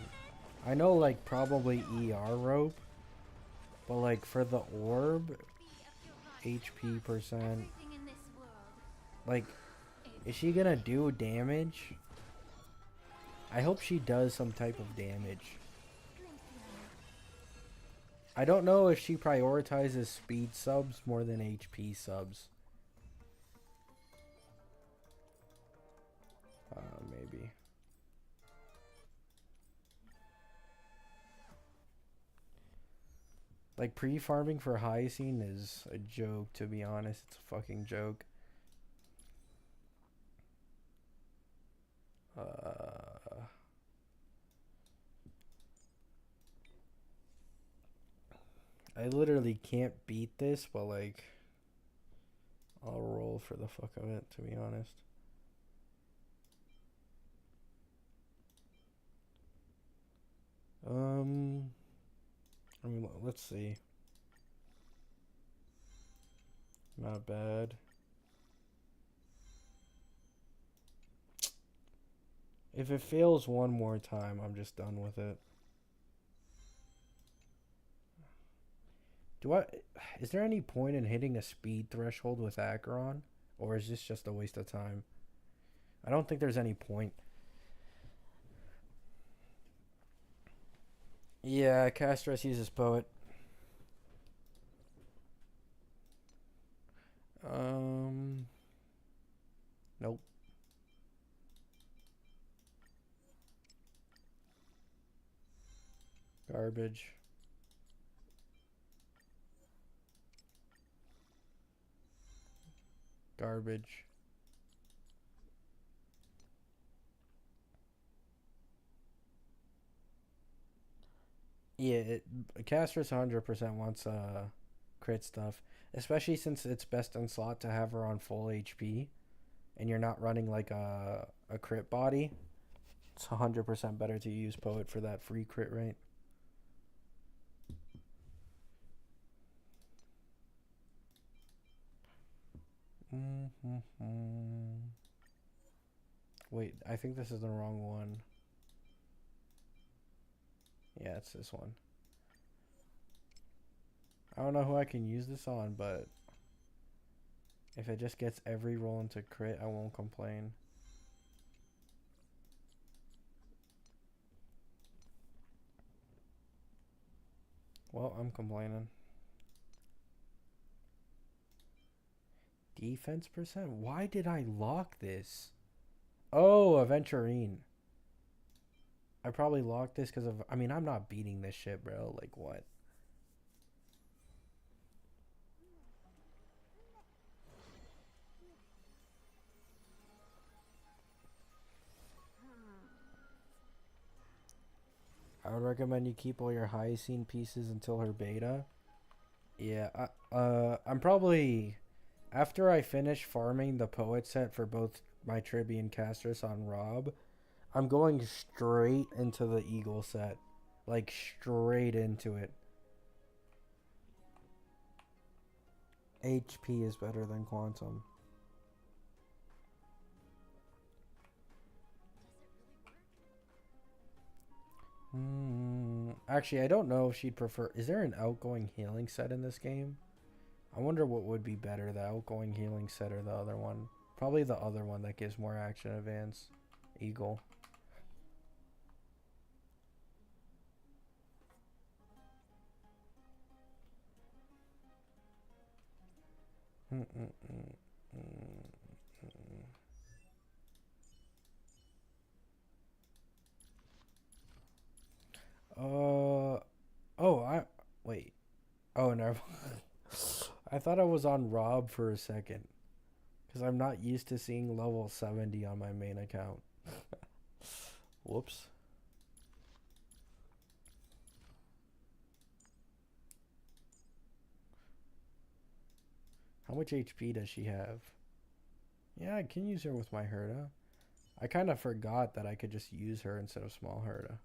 I know, like, probably ER rope, but like for the orb, HP percent. Like, is she gonna do damage? I hope she does some type of damage. I don't know if she prioritizes speed subs more than HP subs. Maybe. Like, pre-farming for Hyacine is a joke, to be honest. It's a fucking joke. I literally can't beat this, but like, I'll roll for the fuck of it, to be honest. I mean, let's see. Not bad. If it fails one more time, I'm just done with it. Is there any point in hitting a speed threshold with Acheron? Or is this just a waste of time? I don't think there's any point. Yeah, Castros uses Poet. Nope. Garbage. Garbage. Yeah, Castros 100% wants crit stuff, especially since it's best in slot to have her on full HP, and you're not running like a crit body. It's 100% better to use Poet for that free crit rate. Wait, I think this is the wrong one. Yeah, it's this one. I don't know who I can use this on, but if it just gets every roll into crit, I won't complain. Well, I'm complaining. Defense percent? Why did I lock this? Oh, Aventurine. I probably locked this because of... I mean, I'm not beating this shit, bro. Like, what? I would recommend you keep all your Hyacine pieces until her beta. Yeah, I'm probably... After I finish farming the Poet set for both my Tribune casters on Rob, I'm going straight into the Eagle set. Like, straight into it. HP is better than Quantum. Actually, I don't know if she'd prefer... Is there an outgoing healing set in this game? I wonder what would be better, the outgoing healing set or the other one. Probably the other one that gives more action advance. Eagle. Wait. Oh, never. I thought I was on Rob for a second. Because I'm not used to seeing level 70 on my main account. Whoops. How much HP does she have? Yeah, I can use her with my Herda. I kind of forgot that I could just use her instead of small Herda.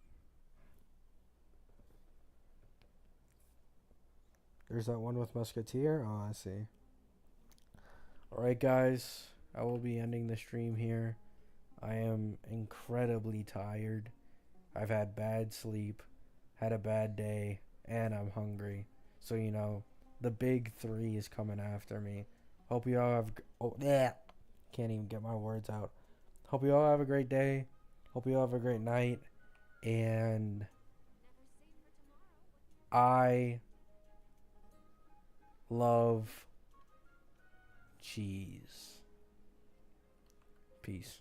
There's that one with Musketeer. Oh, I see. Alright, guys. I will be ending the stream here. I am incredibly tired. I've had bad sleep, had a bad day, and I'm hungry. So, you know, the big three is coming after me. Hope you all have... Oh, yeah. Can't even get my words out. Hope you all have a great day. Hope you all have a great night. And I love cheese. Peace.